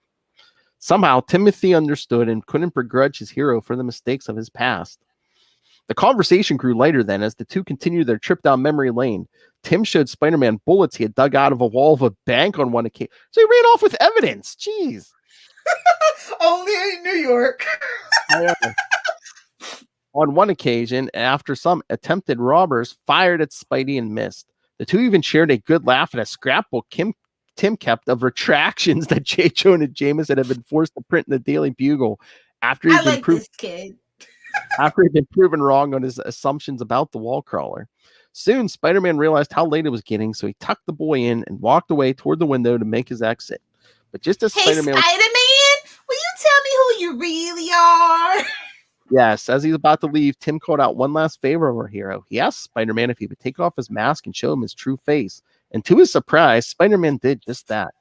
Somehow, Timothy understood and couldn't begrudge his hero for the mistakes of his past. The conversation grew lighter then as the two continued their trip down memory lane. Tim showed Spider-Man bullets he had dug out of a wall of a bank on one occasion. So he ran off with evidence. Jeez. Only in New York. On one occasion, after some attempted robbers fired at Spidey and missed. The two even shared a good laugh at a scrapbook Tim kept of retractions that J. Jonah Jameson had been forced to print in the Daily Bugle after he'd been proven wrong on his assumptions about the wall crawler. Soon, Spider-Man realized how late it was getting, so he tucked the boy in and walked away toward the window to make his exit. But just as Spider-Man, will you tell me who you really are? Yes, as he's about to leave, Tim called out one last favor of our hero. He asked Spider-Man if he would take off his mask and show him his true face. And to his surprise, Spider-Man did just that.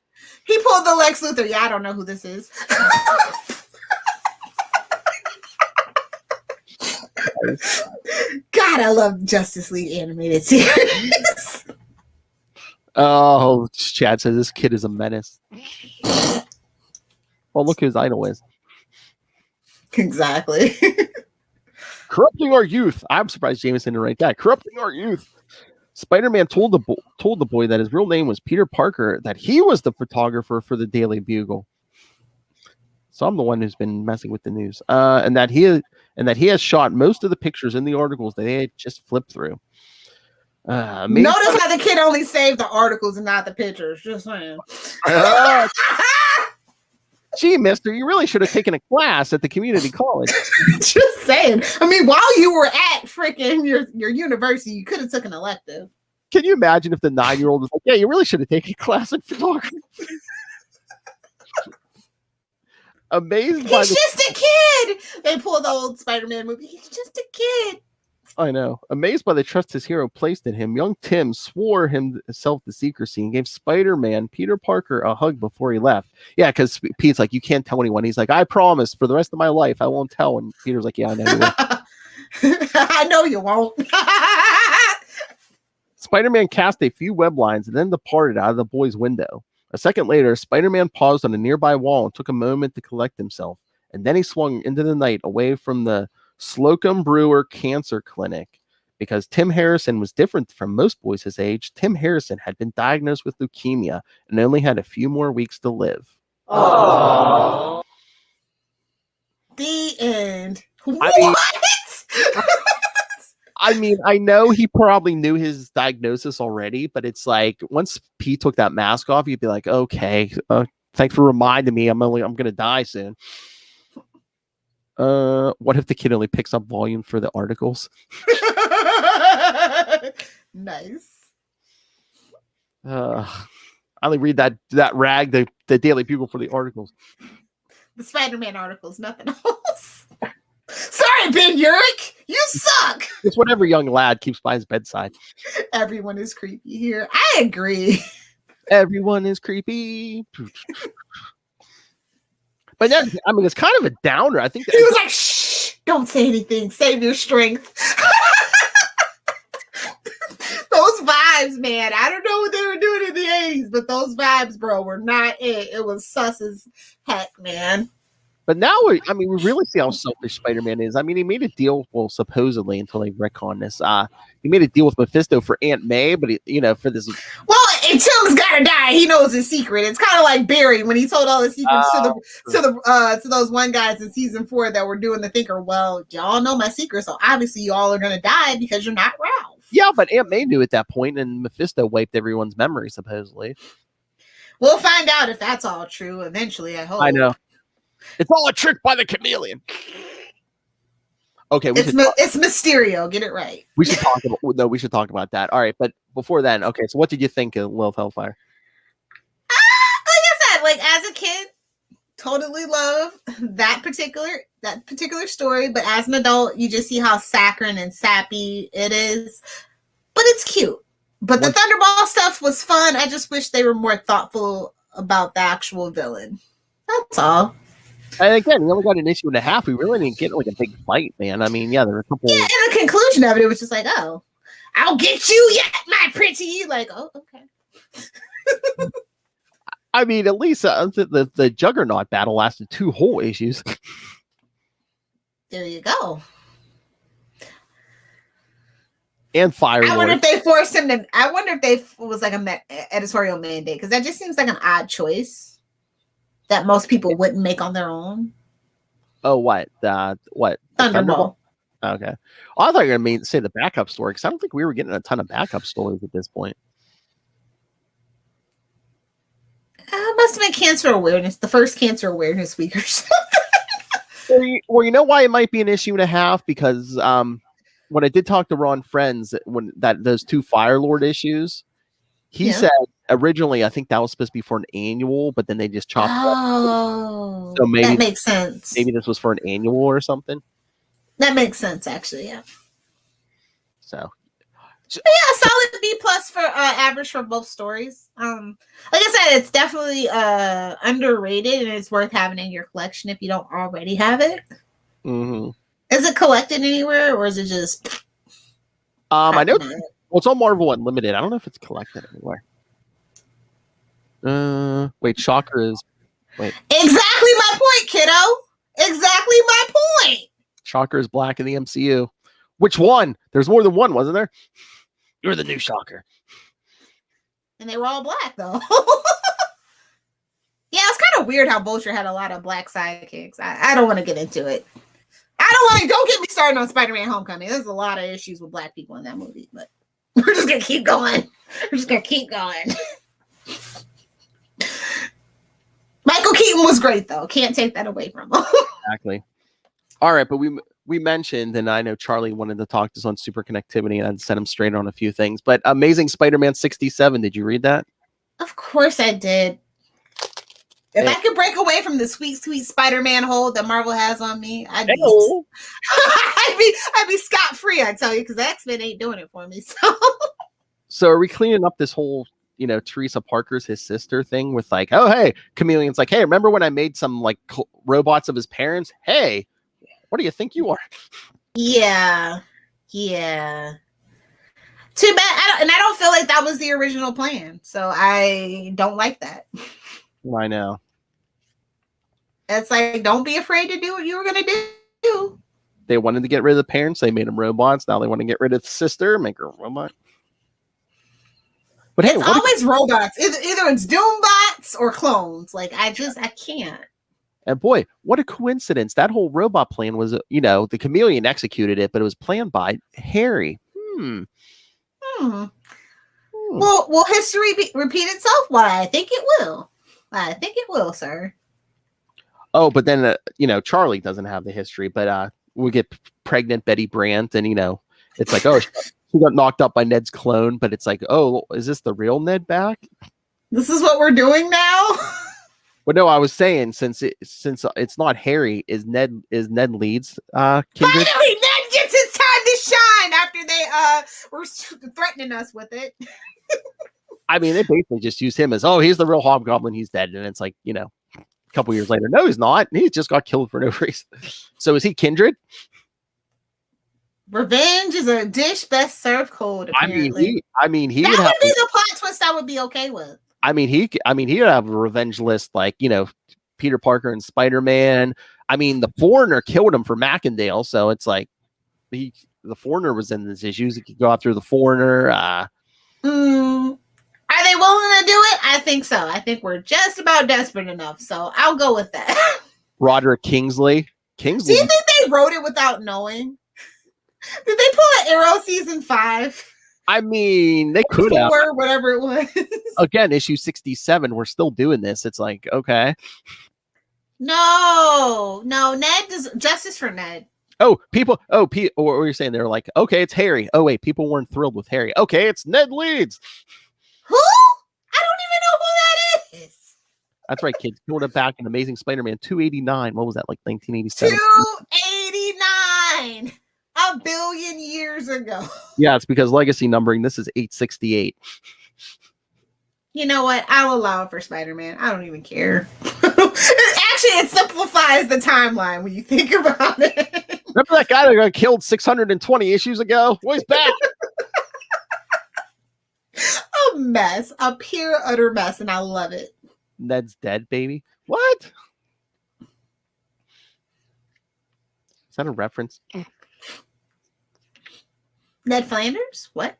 He pulled the Lex Luthor. Yeah, I don't know who this is. God, I love Justice League animated series. Oh, Chad says this kid is a menace. Well, look who his idol is. Exactly. Corrupting our youth. I'm surprised Jameson didn't write that. Corrupting our youth. Spider-Man told the boy that his real name was Peter Parker, that he was the photographer for the Daily Bugle. So I'm the one who's been messing with the news. And that he has shot most of the pictures in the articles that they had just flipped through. Notice how the kid only saved the articles and not the pictures. Just saying. Gee, mister, you really should have taken a class at the community college. Just saying. I mean, while you were at freaking your university, you could have took an elective. Can you imagine if the 9-year-old was like, yeah, you really should have taken a class in photography? Amazed by He's just a kid. They pulled the old Spider-Man movie. He's just a kid. I know. Amazed by the trust his hero placed in him, young Tim swore himself to secrecy and gave Spider-Man Peter Parker a hug before he left. Yeah, because Pete's like, you can't tell anyone. He's like, I promise for the rest of my life, I won't tell. And Peter's like, yeah, I know you will. I know you won't. Spider-Man cast a few web lines and then departed out of the boy's window. A second later, Spider-Man paused on a nearby wall and took a moment to collect himself. And then he swung into the night away from the Slocum Brewer Cancer Clinic. Because Tim Harrison was different from most boys his age, Tim Harrison had been diagnosed with leukemia and only had a few more weeks to live. Aww. The end. I mean, I know he probably knew his diagnosis already, but it's like once Pete took that mask off, you'd be like, okay, thanks for reminding me. I'm going to die soon. What if the kid only picks up volume for the articles? Nice. I only read that rag, the Daily Bugle, for the articles. The Spider-Man articles, nothing else. Sorry, Ben Urich, you suck. It's whatever young lad keeps by his bedside. Everyone is creepy here. I agree. Everyone is creepy. But then, I mean, it's kind of a downer. I think he was like, shh, don't say anything. Save your strength. Those vibes, man. I don't know what they were doing in the 80s, but those vibes, bro, were not it. It was sus as heck, man. But now, we really see how selfish Spider-Man is. I mean, he made a deal, well, supposedly, until they retcon this. He made a deal with Mephisto for Aunt May, but, for this... Well, Tim's gotta die. He knows his secret. It's kind of like Barry when he told all the secrets to those one guys in season 4 that were doing the thinker. Well, y'all know my secret, so obviously y'all are gonna die because you're not Ralph. Yeah, but Aunt May knew at that point, and Mephisto wiped everyone's memory, supposedly. We'll find out if that's all true eventually, I hope. I know. It's all a trick by the chameleon. Okay, it's Mysterio. Get it right. We should talk about that. All right, but before then, okay. So, what did you think of Lilith Hellfire? Like I said, like as a kid, totally love that particular story. But as an adult, you just see how saccharine and sappy it is. But it's cute. But the Thunderball stuff was fun. I just wish they were more thoughtful about the actual villain. That's all. And again, we only got an issue and a half. We really didn't get like a big fight, man. I mean, yeah, there were a couple. Yeah, and the conclusion of it was just like, oh, I'll get you yet, my pretty. Like, oh, okay. I mean, at least the Juggernaut battle lasted 2 whole issues. There you go. And Fire. I wonder if they forced him to. I wonder if they was like an editorial mandate, because that just seems like an odd choice that most people wouldn't make on their own. Oh, what? What? Thunderball. Okay. Oh, I thought you were going to say the backup story, because I don't think we were getting a ton of backup stories at this point. Must have been cancer awareness, the first cancer awareness week or something. Well, you know why it might be an issue and a half? Because when I did talk to Ron Friends, those 2 Firelord issues, he said originally, I think that was supposed to be for an annual, but then they just chopped it up. So maybe that makes sense. Maybe this was for an annual or something. That makes sense, actually. Yeah. So. Yeah, solid B+ for average for both stories. Like I said, it's definitely underrated, and it's worth having in your collection if you don't already have it. Mm-hmm. Is it collected anywhere, or is it just? I know. Well, it's on Marvel Unlimited. I don't know if it's collected anywhere. Wait, Shocker is. Wait. Exactly my point, kiddo. Exactly my point. Shocker is black in the MCU. Which one? There's more than one, wasn't there? You're the new Shocker. And they were all black, though. Yeah, it's kind of weird how Vulture had a lot of black sidekicks. I don't want to get into it. Don't get me started on Spider-Man Homecoming. There's a lot of issues with black people in that movie, but we're just going to keep going. Michael Keaton was great, though. Can't take that away from him. Exactly. All right, but we mentioned, and I know Charlie wanted to talk to us on super connectivity, and I'd sent him straight on a few things. But Amazing Spider-Man 67, did you read that? Of course I did. If I could break away from the sweet, sweet Spider-Man hold that Marvel has on me, I'd be scot free. I tell you, because X-Men ain't doing it for me. So are we cleaning up this whole, Teresa Parker's his sister thing with like, oh hey, Chameleon's like, hey, remember when I made some like robots of his parents? Hey, what do you think you are? Yeah. Too bad, I don't feel like that was the original plan, so I don't like that. I know. It's like, don't be afraid to do what you were gonna do. They wanted to get rid of the parents, they made them robots. Now they want to get rid of the sister, make her a robot. But hey, it's always robots. Either it's Doombots or clones. Like I can't. And boy, what a coincidence! That whole robot plan was, the Chameleon executed it, but it was planned by Harry. Well, will history repeat itself? Why, I think it will. I think it will, sir. Oh, but then, Charlie doesn't have the history, but we get pregnant Betty Brant, and, it's like, oh, she got knocked up by Ned's clone, but it's like, oh, is this the real Ned back? This is what we're doing now? Well, no, I was saying, since it's not Harry, is Ned Leeds kindred? Finally, Ned gets his time to shine after they were threatening us with it. I mean, they basically just use him as, oh, he's the real Hobgoblin, he's dead. And it's like, a couple years later, no, he's not. He just got killed for no reason. So is he kindred? Revenge is a dish best served cold, apparently. I mean, he that would would have be the plot twist I would be okay with. I mean, he would have a revenge list like, Peter Parker and Spider-Man. I mean, the Foreigner killed him for Mackendale, so it's like the Foreigner was in these issues. He could go after the Foreigner. Are they willing to do it? I think so. I think we're just about desperate enough, so I'll go with that. Roderick Kingsley. Do you think they wrote it without knowing? Did they pull an Arrow season 5? I mean, they could have. Or whatever it was. Again, issue 67, we're still doing this. It's like, okay. No, Ned does justice for Ned. What were you saying? They were like, okay, it's Harry. Oh, wait, people weren't thrilled with Harry. Okay, it's Ned Leeds. Who? I don't even know who that is. That's right, kids. Killed it back in Amazing Spider-Man 289. What was that, like 1987? 289. A billion years ago. Yeah, it's because legacy numbering. This is 868. You know what? I'll allow it for Spider-Man. I don't even care. Actually, it simplifies the timeline when you think about it. Remember that guy that got killed 620 issues ago? Well, he's back. A mess. A pure, utter mess, and I love it. Ned's dead, baby. What? Is that a reference? Ned Flanders? What?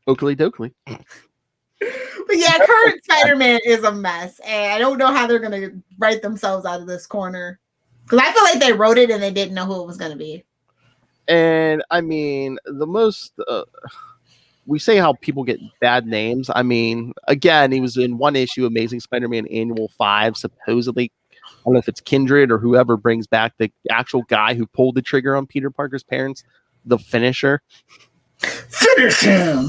Oakley Dokley. But yeah, current Spider-Man is a mess, and I don't know how they're going to write themselves out of this corner. Because I feel like they wrote it and they didn't know who it was going to be. And I mean, the most we say how people get bad names. I mean, again, he was in one issue, Amazing Spider-Man Annual 5, supposedly. I don't know if it's Kindred or whoever brings back the actual guy who pulled the trigger on Peter Parker's parents, the Finisher. Finish him!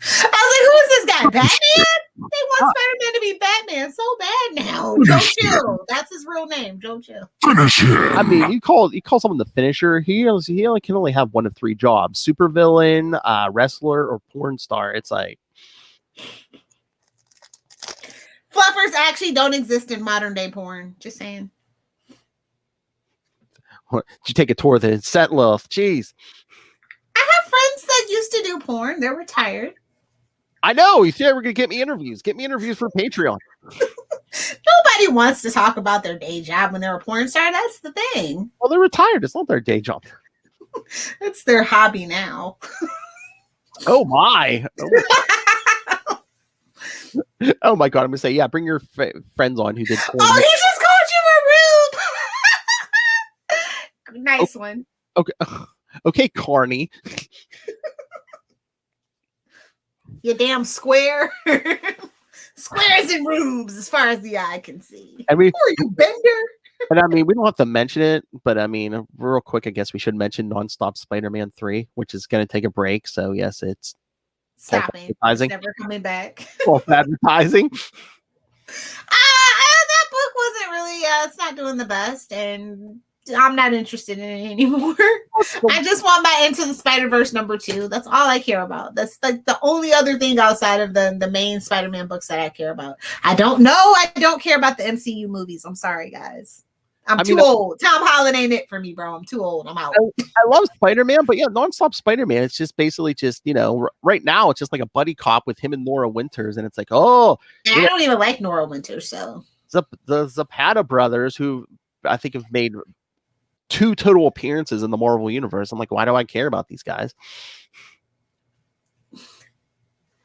I was like, who is this guy? Batman? They want Spider-Man to be Batman so bad now. Joe Chill. That's his real name, Joe Chill. Finish him. I mean, you call someone the Finisher. He can only have one of three jobs: supervillain, wrestler, or porn star. It's like Fluffers actually don't exist in modern day porn. Just saying. Did you take a tour of the set, love? Jeez. I have friends that used to do porn. They're retired. I know. You said we're gonna get me interviews. Get me interviews for Patreon. Nobody wants to talk about their day job when they're a porn star. That's the thing. Well, they're retired. It's not their day job. It's their hobby now. Oh my. Oh my God. I'm gonna say, yeah, bring your friends on who did porn. Oh, he just called you a rube. Nice one. Okay, Carney. You damn square. Squares and rubes as far as the eye can see. And Who are you, Bender? And I mean, we don't have to mention it, but I mean, real quick, I guess we should mention Nonstop Spider-Man 3, which is going to take a break. So yes, it's stopping. It's never coming back. False advertising. No, book wasn't really. It's not doing the best, and I'm not interested in it anymore. I just want my Into the Spider-Verse #2. That's all I care about. That's like the only other thing outside of the main Spider-Man books that I care about. I don't care about the MCU movies. I'm sorry, guys. I'm too old. Tom Holland ain't it for me, bro. I'm too old. I'm out. I love Spider-Man, but yeah, nonstop Spider-Man. It's just basically just, right now it's just like a buddy cop with him and Nora Winters, and it's like, I don't even like Nora Winters, so the Zapata brothers, who I think have made 2 total appearances in the Marvel universe. I'm like, why do I care about these guys?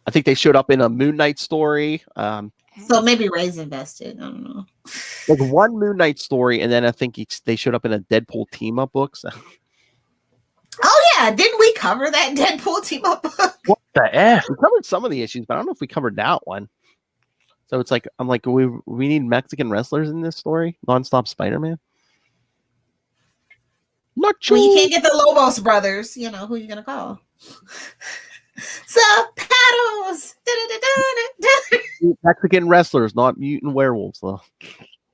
I think they showed up in a Moon Knight story. So maybe Ray's invested. I don't know. Like one Moon Knight story, and then I think they showed up in a Deadpool team up book. So. Oh yeah, didn't we cover that Deadpool team up book? What the F? We covered some of the issues, but I don't know if we covered that one. So it's like I'm like, we need Mexican wrestlers in this story. Nonstop Spider-Man. Not true. Well, you can't get the Lobos brothers. Who are you gonna call? Zapatos. Mexican wrestlers, not mutant werewolves, though.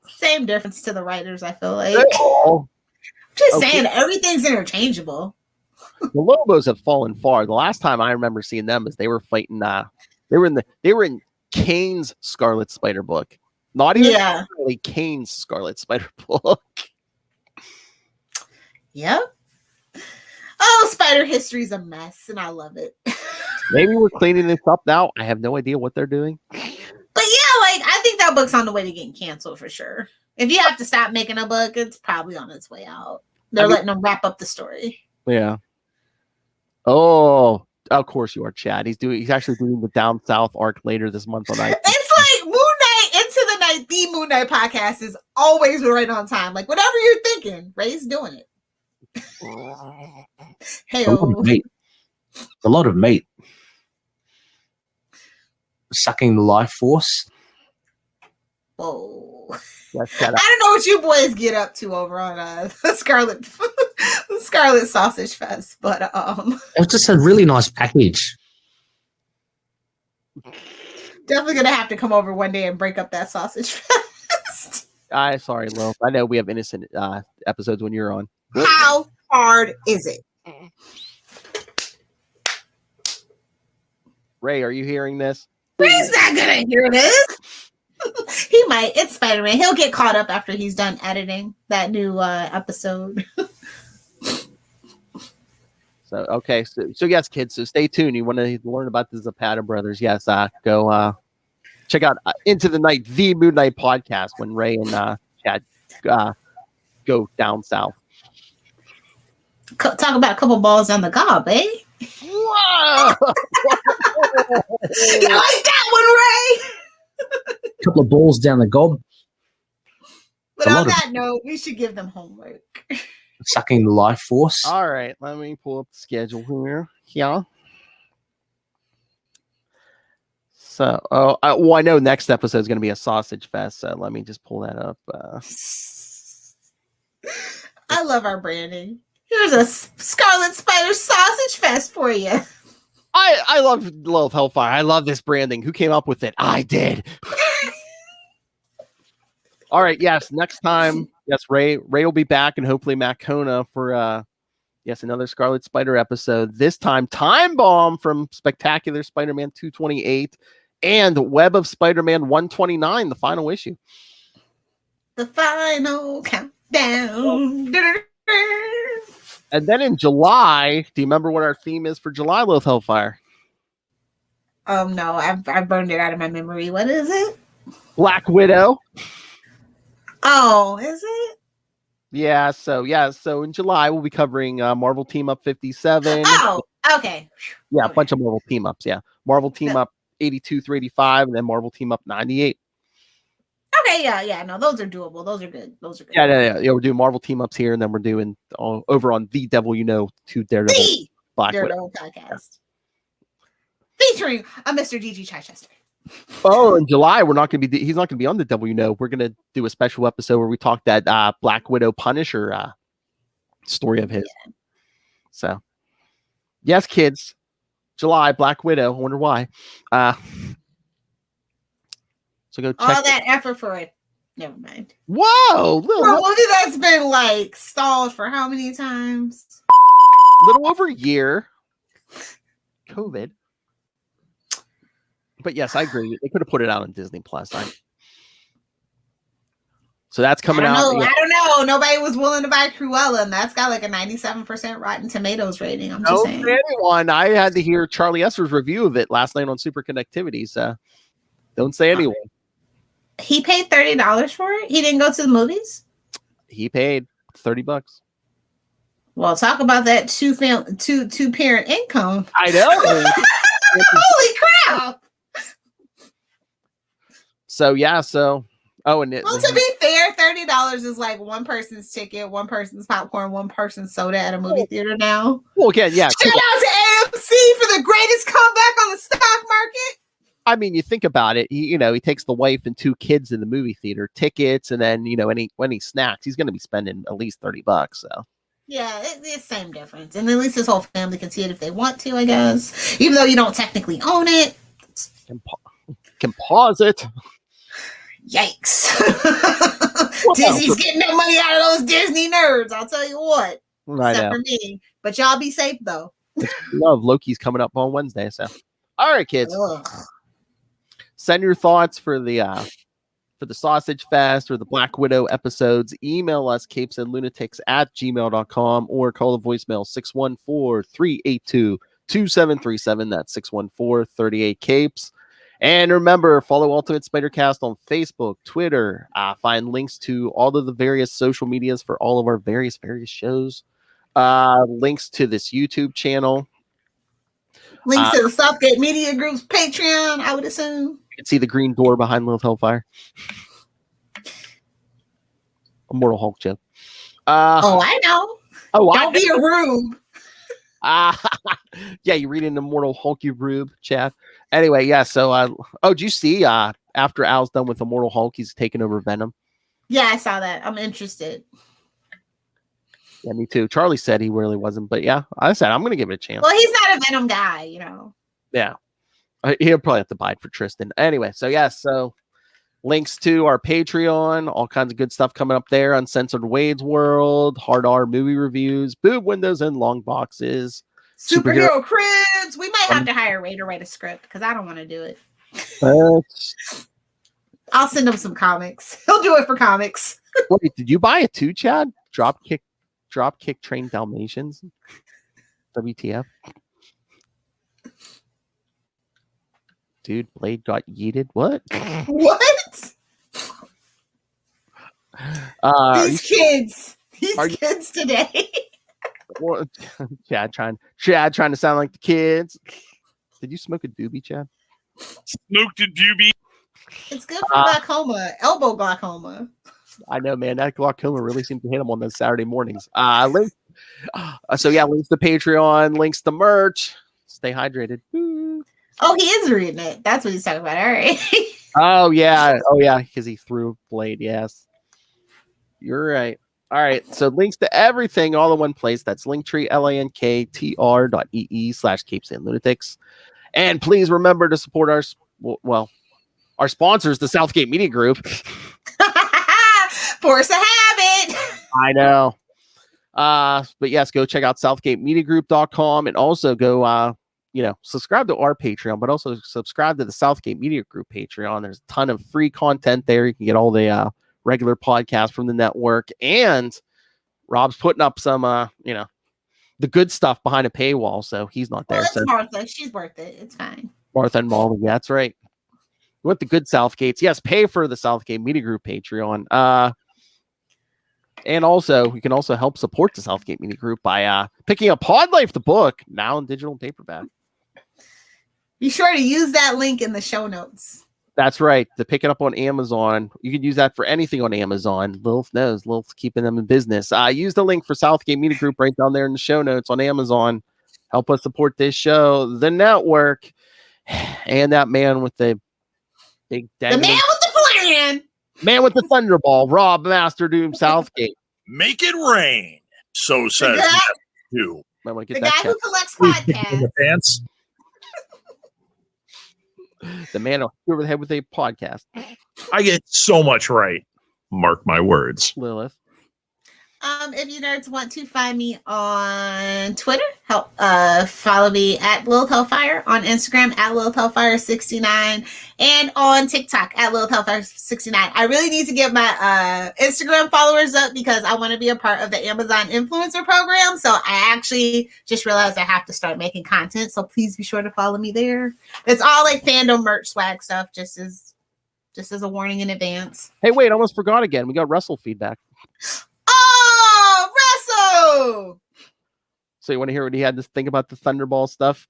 Same difference to the writers, I feel like. Just saying, everything's interchangeable. The Lobos have fallen far. The last time I remember seeing them is they were fighting. They were in Kane's Scarlet Spider book, not even really Kane's Scarlet Spider book. Yep. Oh, Spider history's a mess, and I love it. Maybe we're cleaning this up now. I have no idea what they're doing. But yeah, I think that book's on the way to getting canceled for sure. If you have to stop making a book, it's probably on its way out. They're letting them wrap up the story. Yeah. Oh, of course you are, Chad. He's actually doing the Down South arc later this month on iTunes. It's like Moon Knight Into the Night. The Moon Knight podcast is always right on time. Like whatever you're thinking, Ray's doing it. Hey, a lot of meat. Sucking the life force. Whoa. I don't know what you boys get up to over on the Scarlet Sausage Fest, but it was just a really nice package. Definitely gonna have to come over one day and break up that Sausage Fest. Sorry, Lil. I know we have innocent episodes when you're on. How hard is it? Ray, are you hearing this? Ray's not gonna hear this. He might. It's Spider-Man. He'll get caught up after he's done editing that new episode. So yes, kids. So stay tuned. You want to learn about the Zapata Brothers? Yes, go check out Into the Night, the Moon Knight podcast when Ray and Chad go down south. Talk about a couple balls down the gob, eh? Whoa! You like that one, Ray? A couple of balls down the gob. But on that note, we should give them homework. Sucking the life force. All right, let me pull up the schedule here. Yeah. So, I know next episode is going to be a sausage fest. So let me just pull that up. I love our branding. Here's a Scarlet Spider sausage fest for you. I love Hellfire. I love this branding. Who came up with it? I did. All right. Yes. Next time. Yes. Ray will be back, and hopefully Matt Kona for another Scarlet Spider episode. This time, Time Bomb from Spectacular Spider-Man 228 and Web of Spider-Man 129, the final issue. The final countdown. And then in July, do you remember what our theme is for July, Lilith Hellfire? Oh no, I burned it out of my memory. What is it? Black Widow. Oh, is it? Yeah. So in July we'll be covering Marvel Team Up 57. Oh, okay. Yeah, a bunch of Marvel Team Ups. Yeah, Marvel Team Up 82 through 85, and then Marvel Team Up 98. Okay, yeah, no, those are doable. Those are good. Yeah. We're doing Marvel Team Ups here, and then we're doing over on The Devil You Know to Daredevil. The Black Daredevil Widow podcast. Featuring a Mr. D.G. Chichester. Oh, in July he's not going to be on The Devil You Know. We're going to do a special episode where we talk that Black Widow Punisher story of his. Yeah. So, yes, kids, July Black Widow. I wonder why. So go check all that effort for Never mind. Whoa, Well, movie that's been like stalled for how many times? little over a year. COVID. But yes, I agree. They could have put it out on Disney Plus. So that's coming out. I don't know. Nobody was willing to buy Cruella, and that's got like a 97% Rotten Tomatoes rating. I'm just saying. Anyone. I had to hear Charlie Esser's review of it last night on Super Connectivity. So don't say anyone. He paid $30 for it. He didn't go to the movies. He paid $30. Well, talk about that two parent income. I know. Holy crap! So yeah, so to be fair, $30 is like one person's ticket, one person's popcorn, one person's soda at a movie theater now. Well, again, yeah. Shout out to AMC for the greatest comeback on the stock market. I mean, you think about it. He takes the wife and 2 kids in the movie theater, tickets, and then any snacks. He's going to be spending at least $30. So. Yeah, it's the same difference, and at least his whole family can see it if they want to, I guess. Even though you don't technically own it, can pause it. Yikes! Disney's getting that money out of those Disney nerds. I'll tell you what. Except for me, but y'all be safe though. Love Loki's coming up on Wednesday. So, all right, kids. Ugh. Send your thoughts for the Sausage Fest or the Black Widow episodes. Email us capesandlunatics@gmail.com or call the voicemail 614-382-2737. That's 614-38-CAPES. And remember, follow Ultimate Spider-Cast on Facebook, Twitter. Find links to all of the various social medias for all of our various shows. Links to this YouTube channel. Links to the Southgate Media Group's Patreon, I would assume. You can see the green door behind Lilith Hellfire. Immortal Hulk joke. I know. Don't be a rube. Yeah, you read an Immortal Hulk, you rube, Chad. Anyway, yeah, so did you see after Al's done with Immortal Hulk, he's taking over Venom? Yeah, I saw that. I'm interested. Yeah, me too. Charlie said he really wasn't, but yeah, I said I'm gonna give it a chance. Well, he's not a Venom guy, Yeah. He'll probably have to buy it for Tristan. Anyway, so yeah, so links to our Patreon, all kinds of good stuff coming up there. Uncensored Wade's World, Hard R movie reviews, boob windows and long boxes, superhero cribs. We might have to hire Ray to write a script because I don't want to do it. I'll send him some comics. He'll do it for comics. Wait, did you buy it too, Chad? Dropkick Train Dalmatians? WTF? Dude, Blade got yeeted. What? What? These kids today. Well, Chad trying to sound like the kids. Did you smoke a doobie, Chad? Smoked a doobie. It's good for glaucoma, elbow glaucoma. I know, man. That glaucoma really seems to hit him on those Saturday mornings. Links to Patreon, links to merch. Stay hydrated. Woo. Oh, he is reading it. That's what he's talking about. All right. Oh yeah, because he threw Blade. Yes, you're right. All right, so links to everything all in one place. That's Linktree, linktr.ee/capesandlunatics. And please remember to support our sponsors, the Southgate Media Group. Force a habit. I know. But yes, go check out southgatemediagroup.com and also go subscribe to our Patreon, but also subscribe to the Southgate Media Group Patreon. There's a ton of free content there. You can get all the regular podcasts from the network, and Rob's putting up some the good stuff behind a paywall, so he's not there. Well, Martha. She's worth it. It's fine. Martha and Molly, yeah, that's right. You want the good Southgates? Yes, pay for the Southgate Media Group Patreon. And also, you can also help support the Southgate Media Group by picking up Pod Life, the book, now in digital and paperback. Be sure to use that link in the show notes. That's right. To pick it up on Amazon. You can use that for anything on Amazon. Lilith knows. Lilith's keeping them in business. Use the link for Southgate Media Group right down there in the show notes on Amazon. Help us support this show, the network, and that man with the big dangling. The man with the plan. Man with the Thunderball, Rob Master Doom Southgate. Make it rain. So says you. The guy who collects podcasts. Pants. The man over the head with a podcast. I get so much right. Mark my words. Lilith. If you nerds want to find me on Twitter, follow me at Lilith Hellfire, on Instagram at Lilith Hellfire 69, and on TikTok at Lilith Hellfire 69. I really need to get my Instagram followers up because I want to be a part of the Amazon influencer program. So I actually just realized I have to start making content. So please be sure to follow me there. It's all like fandom merch swag stuff, just as a warning in advance. Hey, wait, I almost forgot again. We got Russell feedback. Oh, Russell! So you want to hear what he had to think about the Thunderball stuff?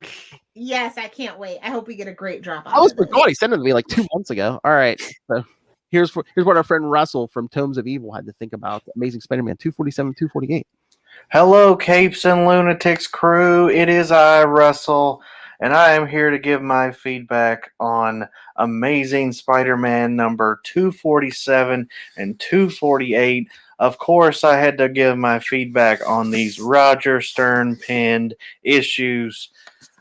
Yes, I can't wait. I hope we get a great drop. I almost forgot. He sent it to me like 2 months ago. All right. So here's what our friend Russell from Tomes of Evil had to think about Amazing Spider-Man 247, 248. Hello, Capes and Lunatics crew. It is I, Russell, and I am here to give my feedback on Amazing Spider-Man number 247 and 248. Of course, I had to give my feedback on these Roger Stern penned issues.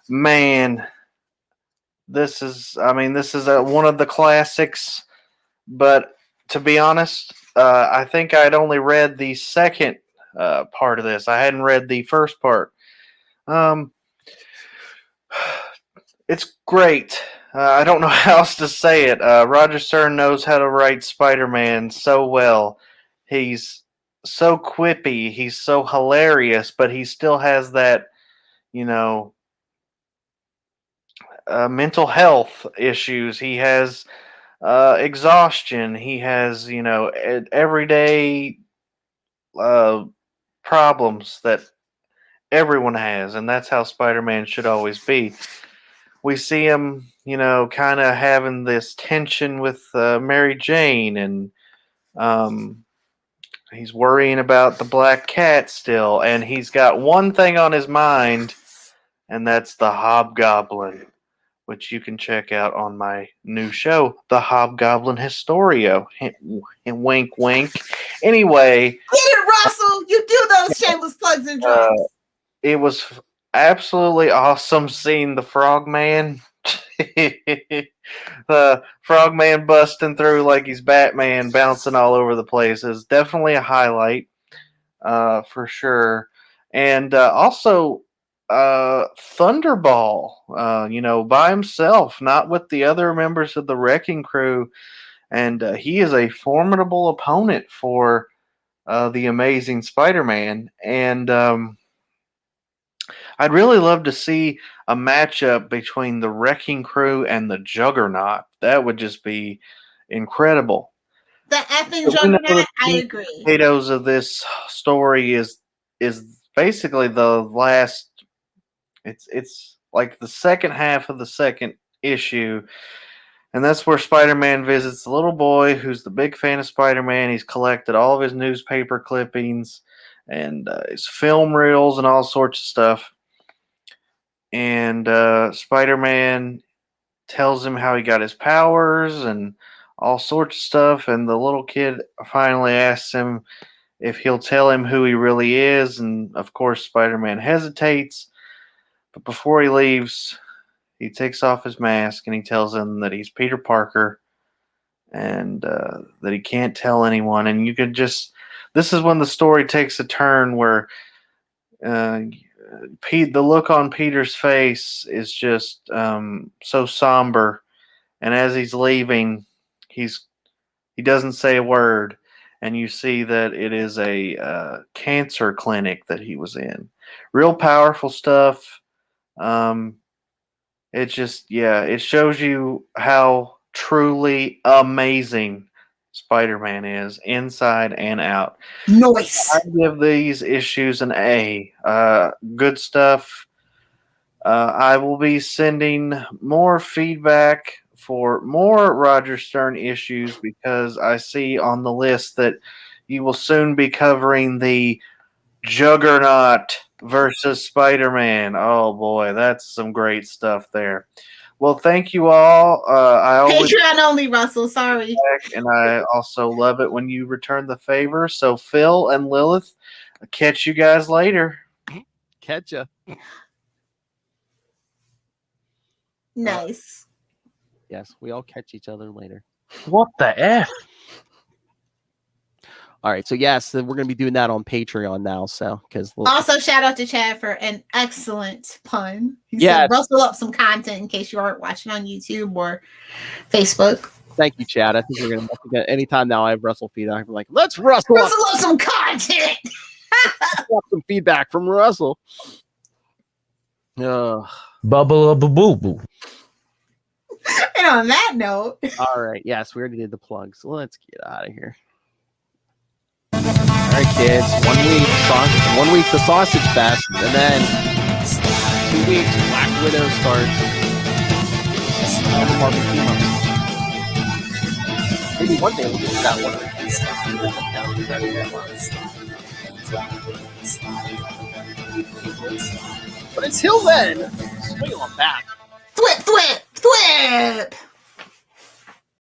Man, this is one of the classics, but to be honest, I think I'd only read the second part of this. I hadn't read the first part. It's great. I don't know how else to say it. Roger Stern knows how to write Spider-Man so well. He's so quippy. He's so hilarious, but he still has that, mental health issues. He has exhaustion. He has, everyday problems that everyone has, and that's how Spider-Man should always be. We see him, kind of having this tension with Mary Jane, and he's worrying about the Black Cat still, and he's got one thing on his mind, and that's the Hobgoblin, which you can check out on my new show, The Hobgoblin Historio. Wink, wink. Anyway. Get it, Russell! You do those shameless plugs and drops. It was absolutely awesome seeing the Frogman. The Frogman busting through like he's Batman, bouncing all over the place is definitely a highlight, for sure. And also, Thunderball, by himself, not with the other members of the Wrecking Crew, and he is a formidable opponent for the Amazing Spider-Man, and I'd really love to see a matchup between the Wrecking Crew and the Juggernaut. That would just be incredible. The effing Juggernaut, I agree. Potatoes of this story is basically the last. It's like the second half of the second issue, and that's where Spider-Man visits the little boy who's the big fan of Spider-Man. He's collected all of his newspaper clippings and his film reels and all sorts of stuff. And Spider-Man tells him how he got his powers and all sorts of stuff. And the little kid finally asks him if he'll tell him who he really is. And, of course, Spider-Man hesitates. But before he leaves, he takes off his mask and he tells him that he's Peter Parker and that he can't tell anyone. And you can just... This is when the story takes a turn where... the look on Peter's face is just so somber, and as he's leaving, he doesn't say a word, and you see that it is a cancer clinic that he was in. Real powerful stuff. It shows you how truly amazing Spider-Man is inside and out. Nice. I give these issues an A. Good stuff. I will be sending more feedback for more Roger Stern issues because I see on the list that you will soon be covering the Juggernaut versus Spider-Man. Oh boy, that's some great stuff there. Well, thank you all. I always Patreon only, Russell. Sorry. And I also love it when you return the favor. So, Phil and Lilith, I'll catch you guys later. Catch ya. Nice. Yes, we all catch each other later. What the F? All right, so yes, we're gonna be doing that on Patreon now. So because Also, shout out to Chad for an excellent pun. He Yeah. said, rustle up some content in case you aren't watching on YouTube or Facebook. thank you, Chad. I think we're gonna get anytime now. I have Russell feedback. I'm like, let's rustle up Rustle up some content. some feedback from Russell. Bubble boo boo boo. And on that note, All right, yes, we already did the plug, so let's get out of here. All right, kids. 1 week, the Sausage Fest, and then 2 weeks, Black Widow starts. And the Marvel team up. Maybe one day we'll get to that one. But until then, swing on back. thwip, thwip, thwip.